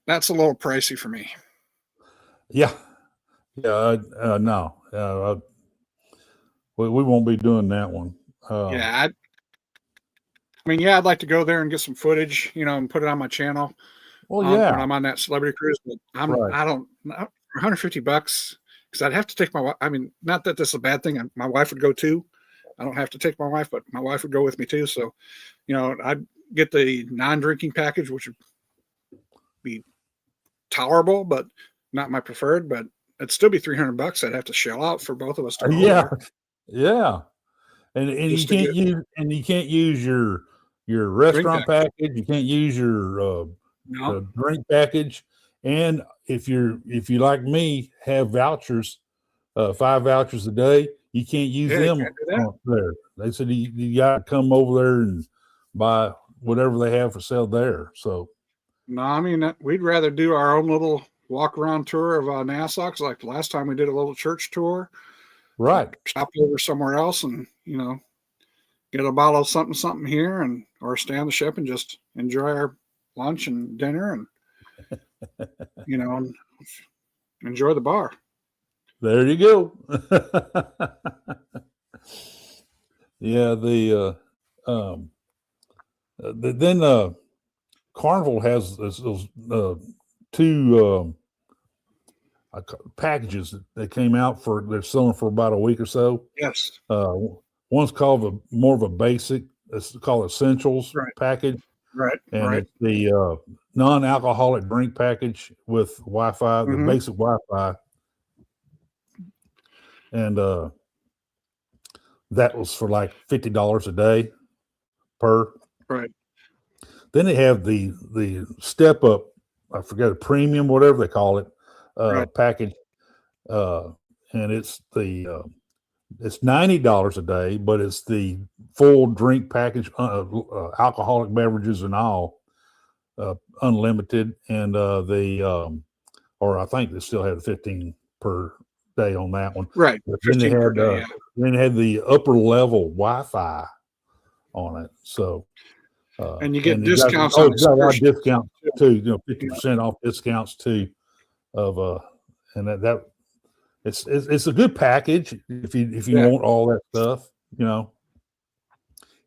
that's a little pricey for me. Yeah. No. we won't be doing that one. Yeah, I'd like to go there and get some footage, and put it on my channel. Well, yeah, when I'm on that celebrity cruise, but I don't not $150 because I'd have to take my wife. I mean, not that this is a bad thing. My wife would go too. I don't have to take my wife, but my wife would go with me too. So, I'd get the non-drinking package, which would be tolerable, but not my preferred. But it'd still be $300 I'd have to shell out for both of us to go there. Yeah. And you can't use your restaurant package. You can't use your drink package. And if you like me, have vouchers, 5 vouchers a day, you can't use them there. They said you got to come over there and buy whatever they have for sale there. So no, I mean, we'd rather do our own little walk around tour of Nassau. Cause like the last time we did a little church tour, right? Stop over somewhere else and get a bottle of something here or stay on the ship and just enjoy our lunch and dinner and and enjoy the bar. There you go. Yeah, then Carnival has those 2 packages that came out they're selling for about a week or so. Yes. One's called more of a basic. It's called Essentials package. Right. And it's the non-alcoholic drink package with Wi-Fi, the basic Wi-Fi. And that was for like $50 a day per. Right. Then they have the step up, I forget, a premium, whatever they call it, package. And it's it's $90 a day, but it's the full drink package, alcoholic beverages and all, unlimited. And or I think they still have 15 per day on that one. Right. Then they had the upper level Wi-Fi on it. So and you get discounts on discounts too, 50% off discounts too of and that it's a good package if you want all that stuff,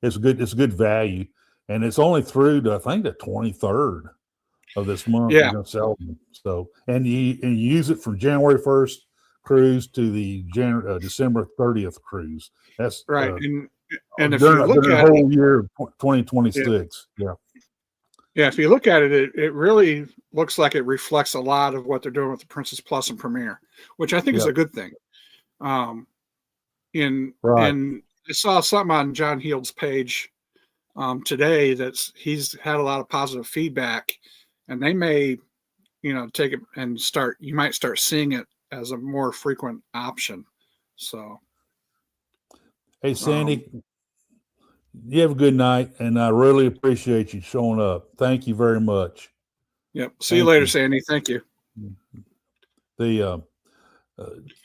it's good value, and it's only through to I think the 23rd of this month. Yeah. So and you use it from January 1st cruise to the December 30th cruise. That's right. And if you look at the whole year of 2026, yeah, if you look at it, it really looks like it reflects a lot of what they're doing with the Princess Plus and Premier, which I think is a good thing. And I saw something on John Heald's page today he's had a lot of positive feedback, and they may, take it and you might start seeing it as a more frequent option. So, hey, Sandy, you have a good night, and I really appreciate you showing up. Thank you very much. Yep. See you later, Sandy. Thank you. The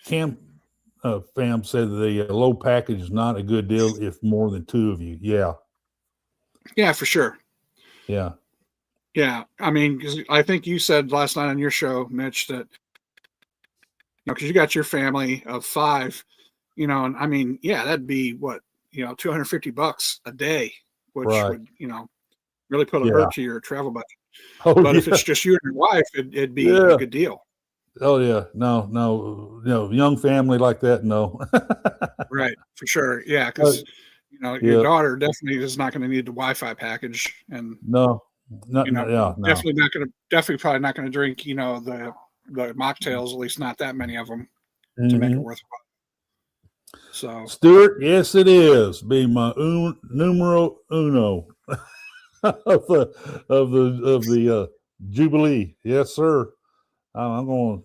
Cam fam said the low package is not a good deal if more than 2 of you. Yeah. Yeah, for sure. Yeah. Yeah. I mean, 'cause I think you said last night on your show, Mitch, that because you got your family of 5, and I mean, yeah, that'd be what, $250 a day, which would, really put a hurt to your travel budget. But if it's just you and your wife, it'd be a good deal. Oh yeah, no, young family like that, no. Right, for sure, yeah, because your daughter definitely is not going to need the Wi-Fi package, and definitely probably not going to drink, the mocktails, at least not that many of them, to make it worthwhile. So, Stuart, yes, it is. Be my numero uno of the Jubilee. Yes, sir. I'm going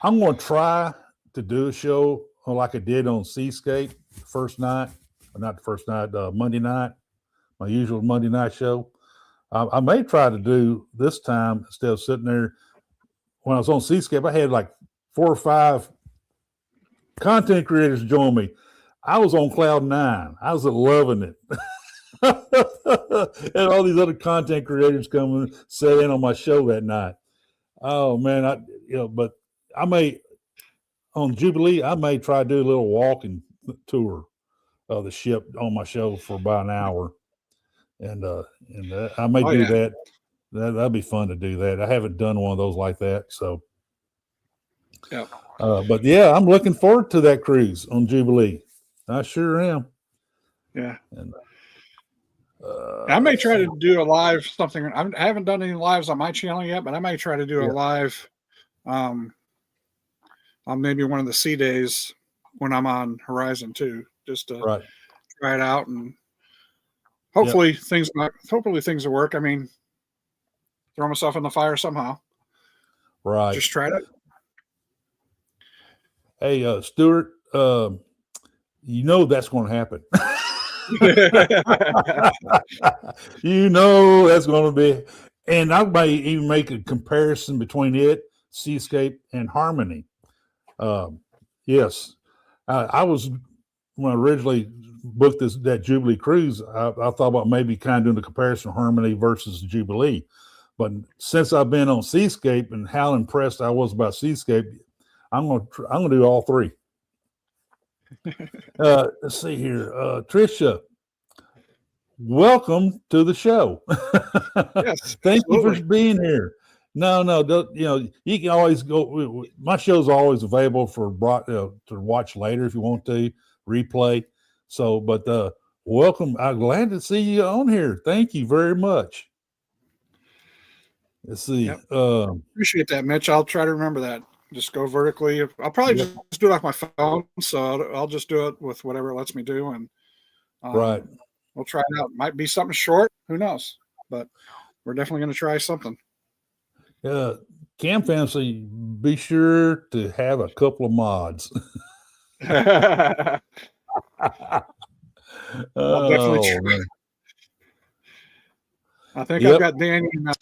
to try to do a show like I did on Seascape Monday night, my usual Monday night show. I may try to do this time instead of sitting there. When I was on Seascape, I had like 4 or 5 content creators join me. I was on cloud 9. I was loving it. And all these other content creators come and sit in on my show that night. Oh man, but I may on Jubilee, I may try to do a little walking tour of the ship on my show for about an hour, and I may do that. That'd be fun to do that. I haven't done one of those like that, so. Yeah. But yeah, I'm looking forward to that cruise on Jubilee. I sure am. Yeah. And I may try to do a live something. I haven't done any lives on my channel yet, but I might try to do a live on maybe one of the sea days when I'm on Horizon too, just to try it out, and hopefully things will work. I mean, throw myself in the fire somehow. Right. Just try it. Hey, Stuart, you know that's going to happen. You know that's going to be, and I might even make a comparison between it, Seascape, and Harmony. Yes, I was, when I originally booked that Jubilee cruise, I thought about maybe kind of doing the comparison of Harmony versus Jubilee. But since I've been on Seascape and how impressed I was about Seascape, I'm gonna do all three. Let's see here, Tricia. Welcome to the show. Yes, thank you for being here. No, you can always go. My show's always available for to watch later if you want to replay. So, but welcome. I'm glad to see you on here. Thank you very much. Let's see. Appreciate that, Mitch. I'll try to remember that. Just go vertically. I'll probably just do it off my phone. So I'll just do it with whatever it lets me do. And right. We'll try it out. Might be something short. Who knows? But we're definitely going to try something. Cam Fantasy, be sure to have a couple of mods. I'll definitely try. I think I've got Danny and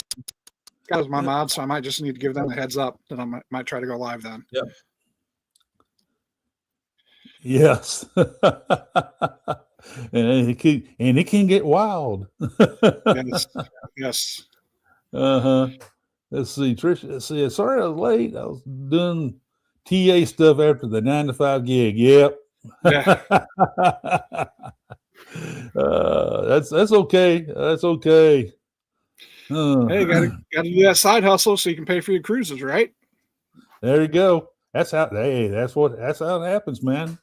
as my mod, so I might just need to give them a heads up that I might try to go live then. Yep. Yes. and it can get wild. Yes. Let's see, Trish. Let's see. Sorry I was late. I was doing TA stuff after the 9 to 5 gig. Yep. Yeah. That's okay. That's okay. Hey, got to do that side hustle so you can pay for your cruises, right? There you go. That's how. Hey, that's how it happens, man.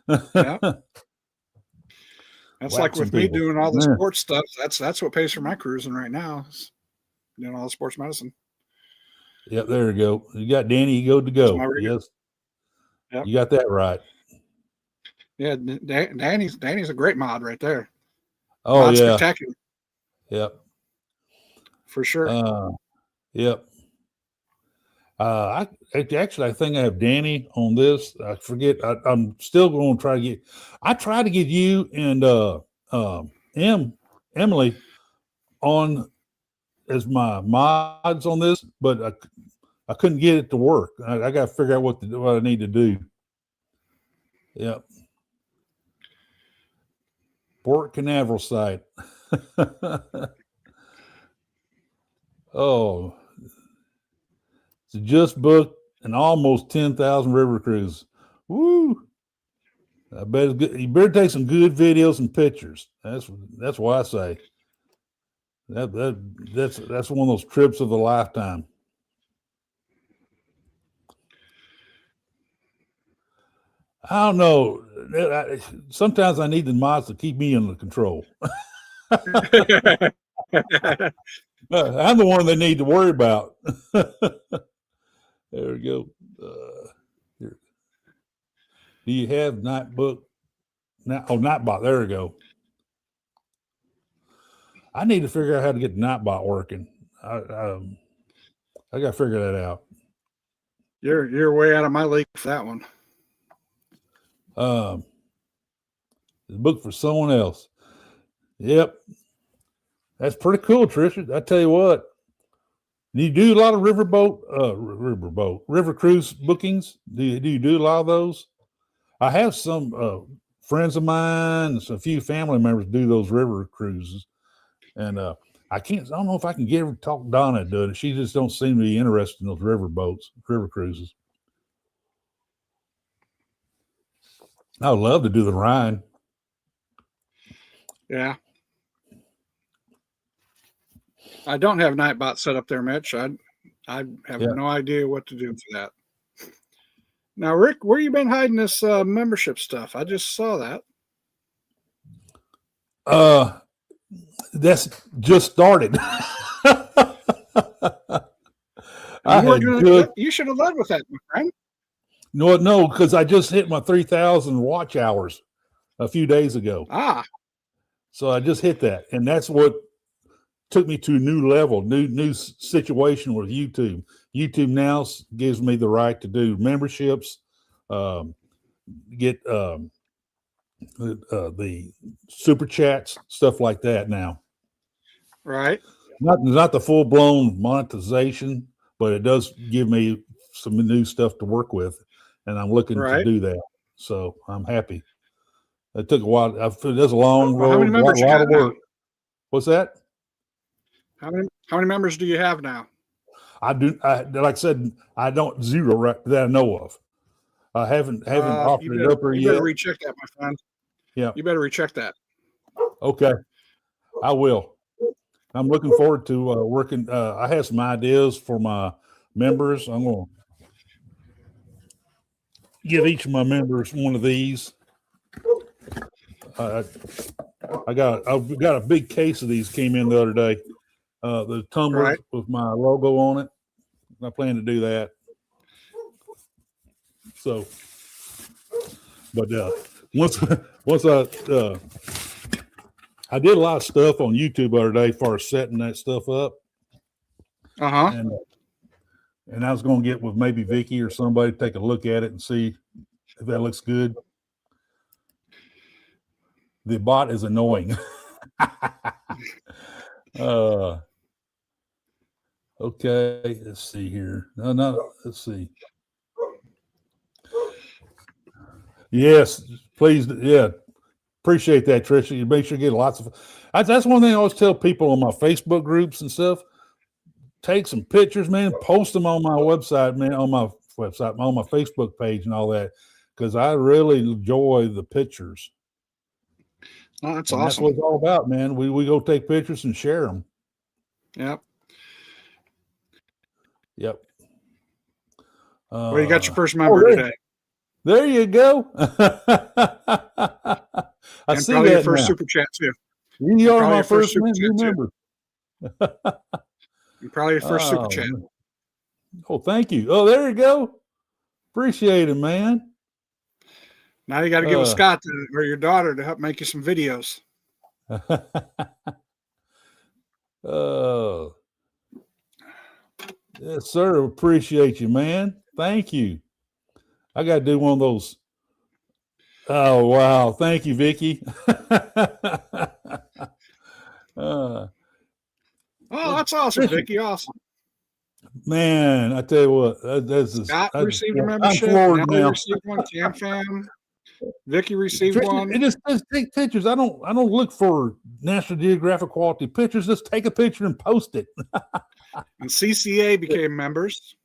Yeah. That's like with me doing all the sports stuff. That's what pays for my cruising right now. Doing all the sports medicine. Yep, there you go. You got Danny. You go to go. Yes. Yep. You got that right. Yeah, Danny's a great mod right there. Oh, Mod's yeah. Spectacular. Yep. For sure. Yep. I think I have Danny on this. I forget. I'm still going to try to get. I try to get you and Emily on as my mods on this, but I couldn't get it to work. I got to figure out what I need to do. Yep. Port Canaveral site. Oh. Just booked an almost 10,000 river cruise. Woo! I bet it's good. You better take some good videos and pictures. That's what I say. That's one of those trips of a lifetime. I don't know. Sometimes I need the mods to keep me under control. I'm the one they need to worry about. There we go. Here. Do you have Nightbook? Nightbot. There we go. I need to figure out how to get Nightbot working. I got to figure that out. You're way out of my league for that one. It's booked for someone else. Yep. That's pretty cool, Trisha. I tell you what. Do you do a lot of river cruise bookings? Do you do a lot of those? I have some friends of mine, a few family members do those river cruises, and I don't know if I can get her to talk Donna into it. She just don't seem to be interested in those river cruises. I would love to do the Rhine. Yeah. I don't have Nightbot set up there, Mitch. I have no idea what to do for that. Now, Rick, where you been hiding this membership stuff? I just saw that. That's just started. You should have led with that, my friend. No, because I just hit my 3,000 watch hours a few days ago. So I just hit that, and that's what took me to a new level, new situation with YouTube. YouTube now gives me the right to do memberships, get the super chats, stuff like that now. Right. Not the full blown monetization, but it does give me some new stuff to work with, and I'm looking to do that. So I'm happy. It took a while. It was a long road. How many members a lot of work. What's that? How many members do you have now? Like I said, I don't zero right that I know of. I haven't offered it up there yet. You better recheck that, my friend. Yeah. You better recheck that. Okay. I will. I'm looking forward to working. I have some ideas for my members. I'm going to give each of my members one of these. I've got a big case of these came in the other day. The tumbler with my logo on it. I plan to do that. So, but once I did a lot of stuff on YouTube the other day for setting that stuff up. And I was going to get with maybe Vicky or somebody to take a look at it and see if that looks good. The bot is annoying. Okay, let's see here. Let's see. Yes, please. Yeah, appreciate that, Tricia. You make sure you get lots of. That's one thing I always tell people on my Facebook groups and stuff. Take some pictures, man. Post them on my website, man. On my Facebook page and all that, because I really enjoy the pictures. Oh, that's awesome. That's what it's all about, man. We go take pictures and share them. Yep. Yep. Well, you got your first member today. There you go. I see probably that your first now. super chat too. You are my first member. You're probably your first super chat. Oh, thank you. Oh, there you go. Appreciate it, man. Now you got to get with Scott or your daughter to help make you some videos. Yes, sir. Appreciate you, man. Thank you. I got to do one of those. Oh, wow. Thank you, Vicky. Oh, that's awesome, Vicky. Awesome. Man, I tell you what. Scott received a membership. Nelly received one. Cam Fam. Vicky received one. Just take pictures. I don't look for National Geographic quality pictures. Just take a picture and post it. And CCA became members.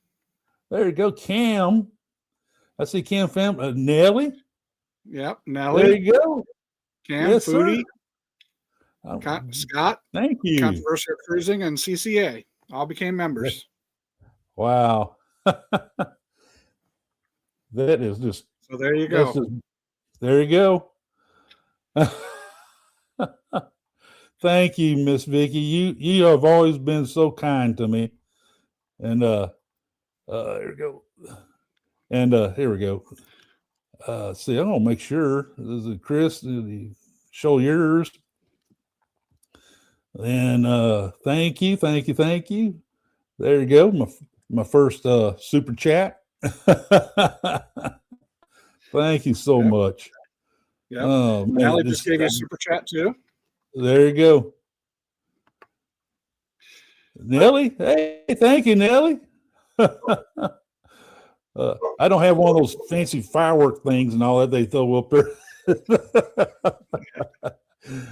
There you go, Cam. I see Cam Fam. Nelly. Yep, Nelly. There you go. Cam, yes, Foodie. Sir. Scott. Thank you. Controversial Cruising and CCA all became members. Wow. That is just. So there you go. There you go. Thank you, Miss Vicky. You have always been so kind to me. And here we go. And here we go. See, I'm gonna make sure. This is Chris. Show yours. And thank you. There you go. My first super chat. Thank you so much. Yeah. Oh, Nelly just gave you a super chat too. There you go. Nelly, hey, thank you, Nelly. I don't have one of those fancy firework things and all that they throw up there.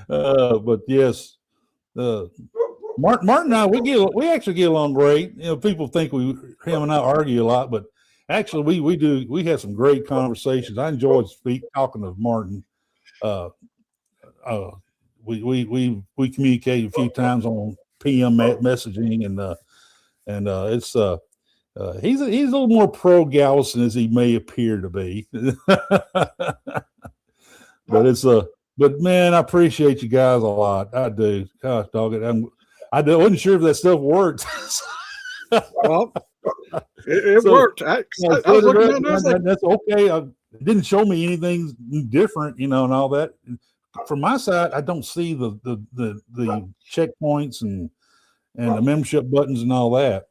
But yes, Martin and I, we actually get along great. You know, people think him and I argue a lot, but actually, we had some great conversations. I enjoyed talking to Martin. We communicated a few times on PM messaging, and it's he's a little more pro Galveston as he may appear to be. But but man, I appreciate you guys a lot. I do. Gosh, dog it. I wasn't sure if that stuff worked. Well, it worked. I was looking at it, I was like, that's okay. It didn't show me anything different, and all that. From my side, I don't see the checkpoints and the membership buttons and all that.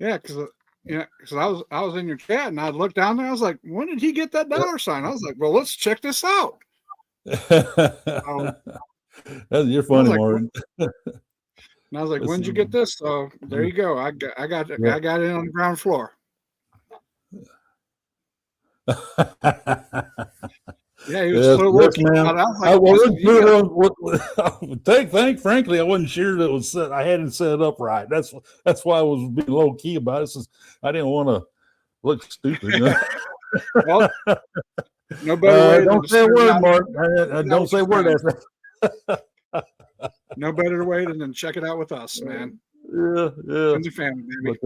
Yeah, because I was in your chat and I looked down there. I was like, when did he get that dollar sign? I was like, well, let's check this out. You're funny, Martin. And I was like, when did you get this? So there you go. I got it on the ground floor. Yeah, he was so working. Frankly, I wasn't sure that it was set. I hadn't set it up right. That's why I was being low key about it. I didn't want to look stupid. Well, no better way. Don't say a word, Mark. Don't say a word. No better way than check it out with us, man. Yeah. Friends and family, baby.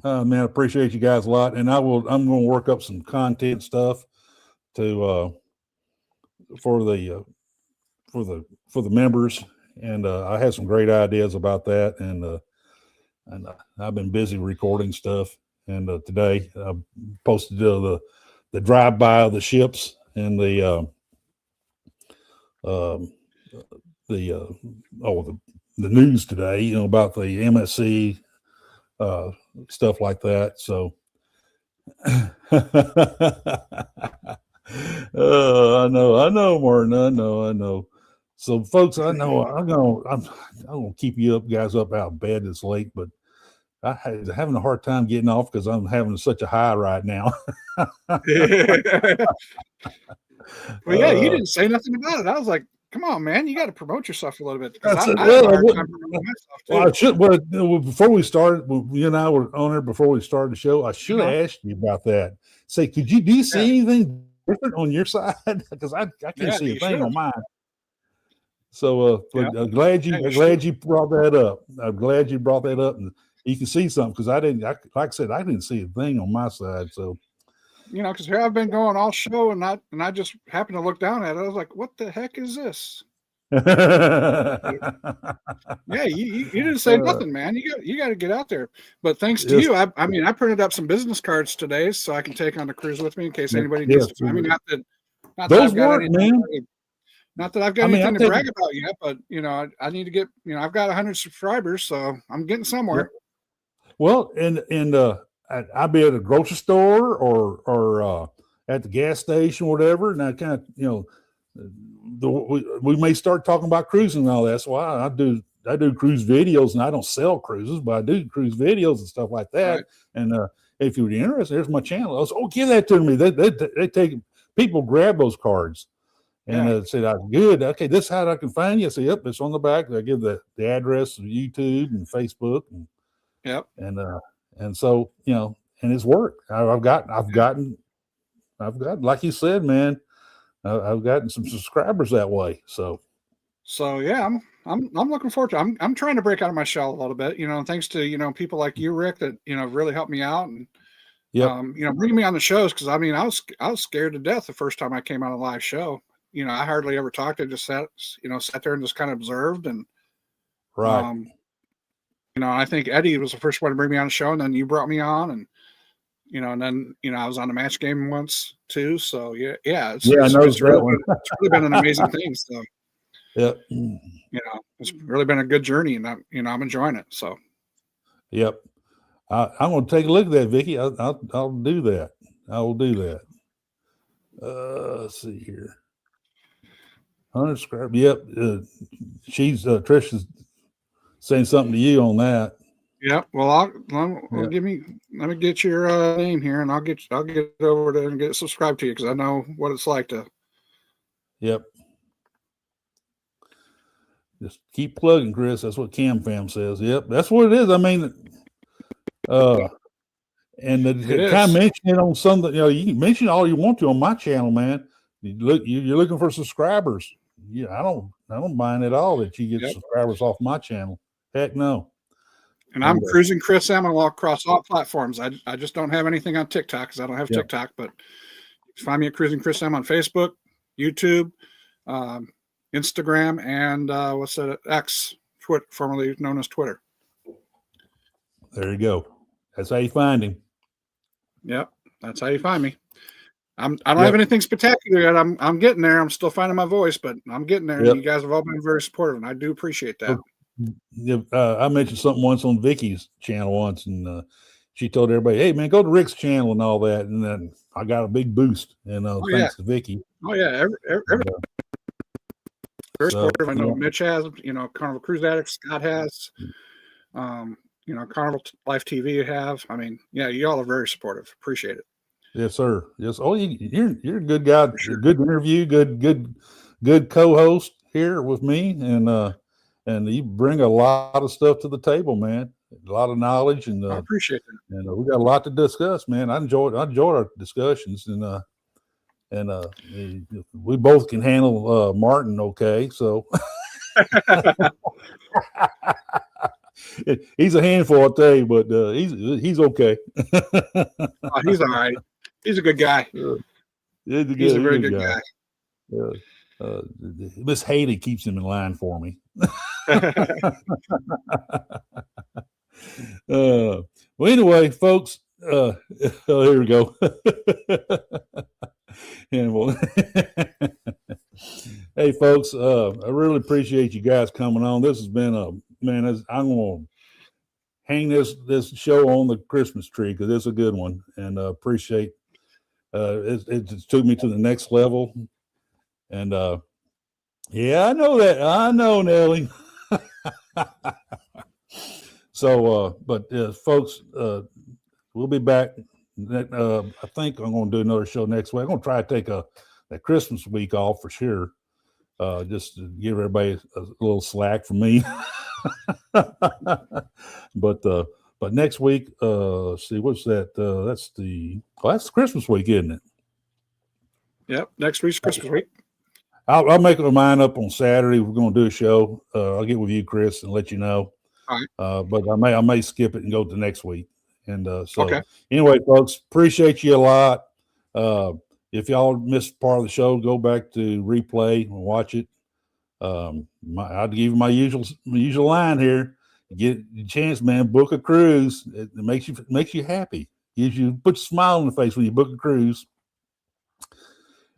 But, man, I appreciate you guys a lot, and I'm going to work up some content stuff to for the members, and I had some great ideas about that, and I've been busy recording stuff, and today I posted the drive-by of the ships and the news today, about the MSC stuff like that. So I know, Martin. I know. So, folks, I'm gonna keep you guys up out of bed this late, but I'm having a hard time getting off because I'm having such a high right now. Well, yeah, you didn't say nothing about it. I was like, come on, man, you got to promote yourself a little bit. I should. Well, before we started, you and I were on there before we started the show. I should have asked you about that. Say, do you see anything different on your side? Because I can't see a thing on mine. So, I'm glad you brought that up. I'm glad you brought that up, and you can see something because I didn't. Like I said, I didn't see a thing on my side. So. Because here I've been going all show, and I just happened to look down at it. I was like, "What the heck is this?" Yeah, you didn't say nothing, man. You got to get out there. But thanks to you, I printed up some business cards today so I can take on the cruise with me in case anybody needs to. Not that I've got anything. Not that I've got anything to brag about yet, but I need to get. I've got 100 subscribers, so I'm getting somewhere. Well, and I'd be at a grocery store or at the gas station, or whatever, and I kind of, we may start talking about cruising and all that. That's why I do cruise videos, and I don't sell cruises, but I do cruise videos and stuff like that. Right. And if you're interested, there's my channel. I was, give that to me. They take people grab those cards and say, good. Okay, this is how I can find you. I say, yep, it's on the back. I give the address of YouTube and Facebook, and and so, and it's worked. I've gotten, like you said, man, I've gotten some subscribers that way. So yeah, I'm looking forward to it. I'm trying to break out of my shell a little bit, thanks to, people like you, Rick, that, really helped me out and, bringing me on the shows. Cause I was scared to death the first time I came on a live show. I hardly ever talked. I just sat there and just kind of observed. And, right. I think Eddie was the first one to bring me on the show, and then you brought me on, and and then I was on a match game once too. So it's really been an amazing thing. So it's really been a good journey, and I'm enjoying it. So I'm going to take a look at that, Vicky. I'll do that. I will do that. Let's see here. 100 subscribers. Yep. She's Trisha's saying something to you on that. Yep. Well, let me get your name here, and I'll get over there and get subscribed to you because I know what it's like to. Yep. Just keep plugging, Chris. That's what Cam Fam says. Yep, that's what it is. I mean, And kind of mention it on something. You know, you can mention all you want to on my channel, man. You're looking for subscribers. Yeah, I don't mind at all that you get subscribers off my channel. Heck no. And I'm Cruising Chris M across all platforms. I just don't have anything on TikTok because I don't have TikTok, but find me at Cruising Chris M on Facebook, YouTube, Instagram, and what's that? X, formerly known as Twitter. There you go. That's how you find him. Yep, that's how you find me. I don't have anything spectacular yet. I'm getting there. I'm still finding my voice, but I'm getting there. You guys have all been very supportive, and I do appreciate that. I mentioned something once on Vicky's channel once, and she told everybody, "Hey, man, go to Rick's channel and all that." And then I got a big boost, and thanks to Vicky. Oh yeah, very supportive. I know Mitch has, Carnival Cruise Addict, Scott has, Carnival Life TV have. I mean, yeah, y'all are very supportive. Appreciate it. Yes, sir. Yes. Oh, you're a good guy. Sure. Good interview. Good co-host here with me, and you bring a lot of stuff to the table, man. A lot of knowledge, and I appreciate that. And we got a lot to discuss, man. I enjoyed our discussions, and we both can handle Martin okay. So he's a handful, I'll tell you, but he's okay. He's all right. He's a good guy. He's a very good guy. Yeah. Miss Haley keeps him in line for me. Well, anyway, folks, here we go. Hey, folks, I really appreciate you guys coming on. This has been I'm going to hang this show on the Christmas tree because it's a good one, and appreciate it took me to the next level. And yeah, I know that. I know, Nelly. So, but folks, we'll be back. I think I'm going to do another show next week. I'm going to try to take that Christmas week off for sure, just to give everybody a little slack from me. But next week, see, what's that? That's the Christmas week, isn't it? Yep, next week's Christmas week. I'll make a mind up on Saturday. We're going to do a show. I'll get with you, Chris, and let you know. All right. But I may skip it and go to next week. And Anyway, folks, appreciate you a lot. If y'all missed part of the show, go back to replay and watch it. I'll give you my usual line here. Get a chance, man. Book a cruise. It makes you happy. Puts a smile on the face when you book a cruise.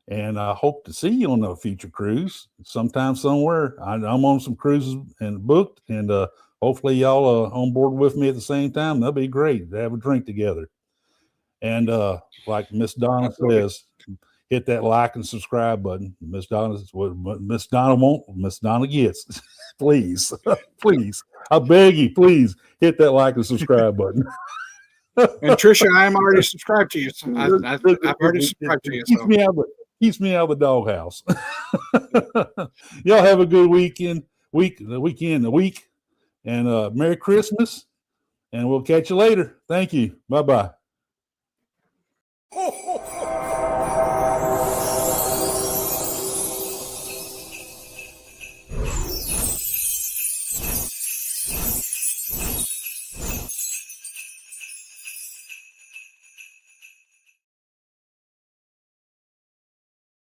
And I hope to see you on a future cruise sometime somewhere. I'm on some cruises and booked, and hopefully y'all are on board with me at the same time. That'll be great to have a drink together. And like Miss Donna says, hit that like and subscribe button. Miss Donna won't. Miss Donna gets. Please, please, I beg you, please hit that like and subscribe button. And Trisha, I'm already subscribed to you. So I've already subscribed to you. So. Keeps me out of the doghouse. Y'all have a good week, and Merry Christmas, and we'll catch you later. Thank you. Bye-bye.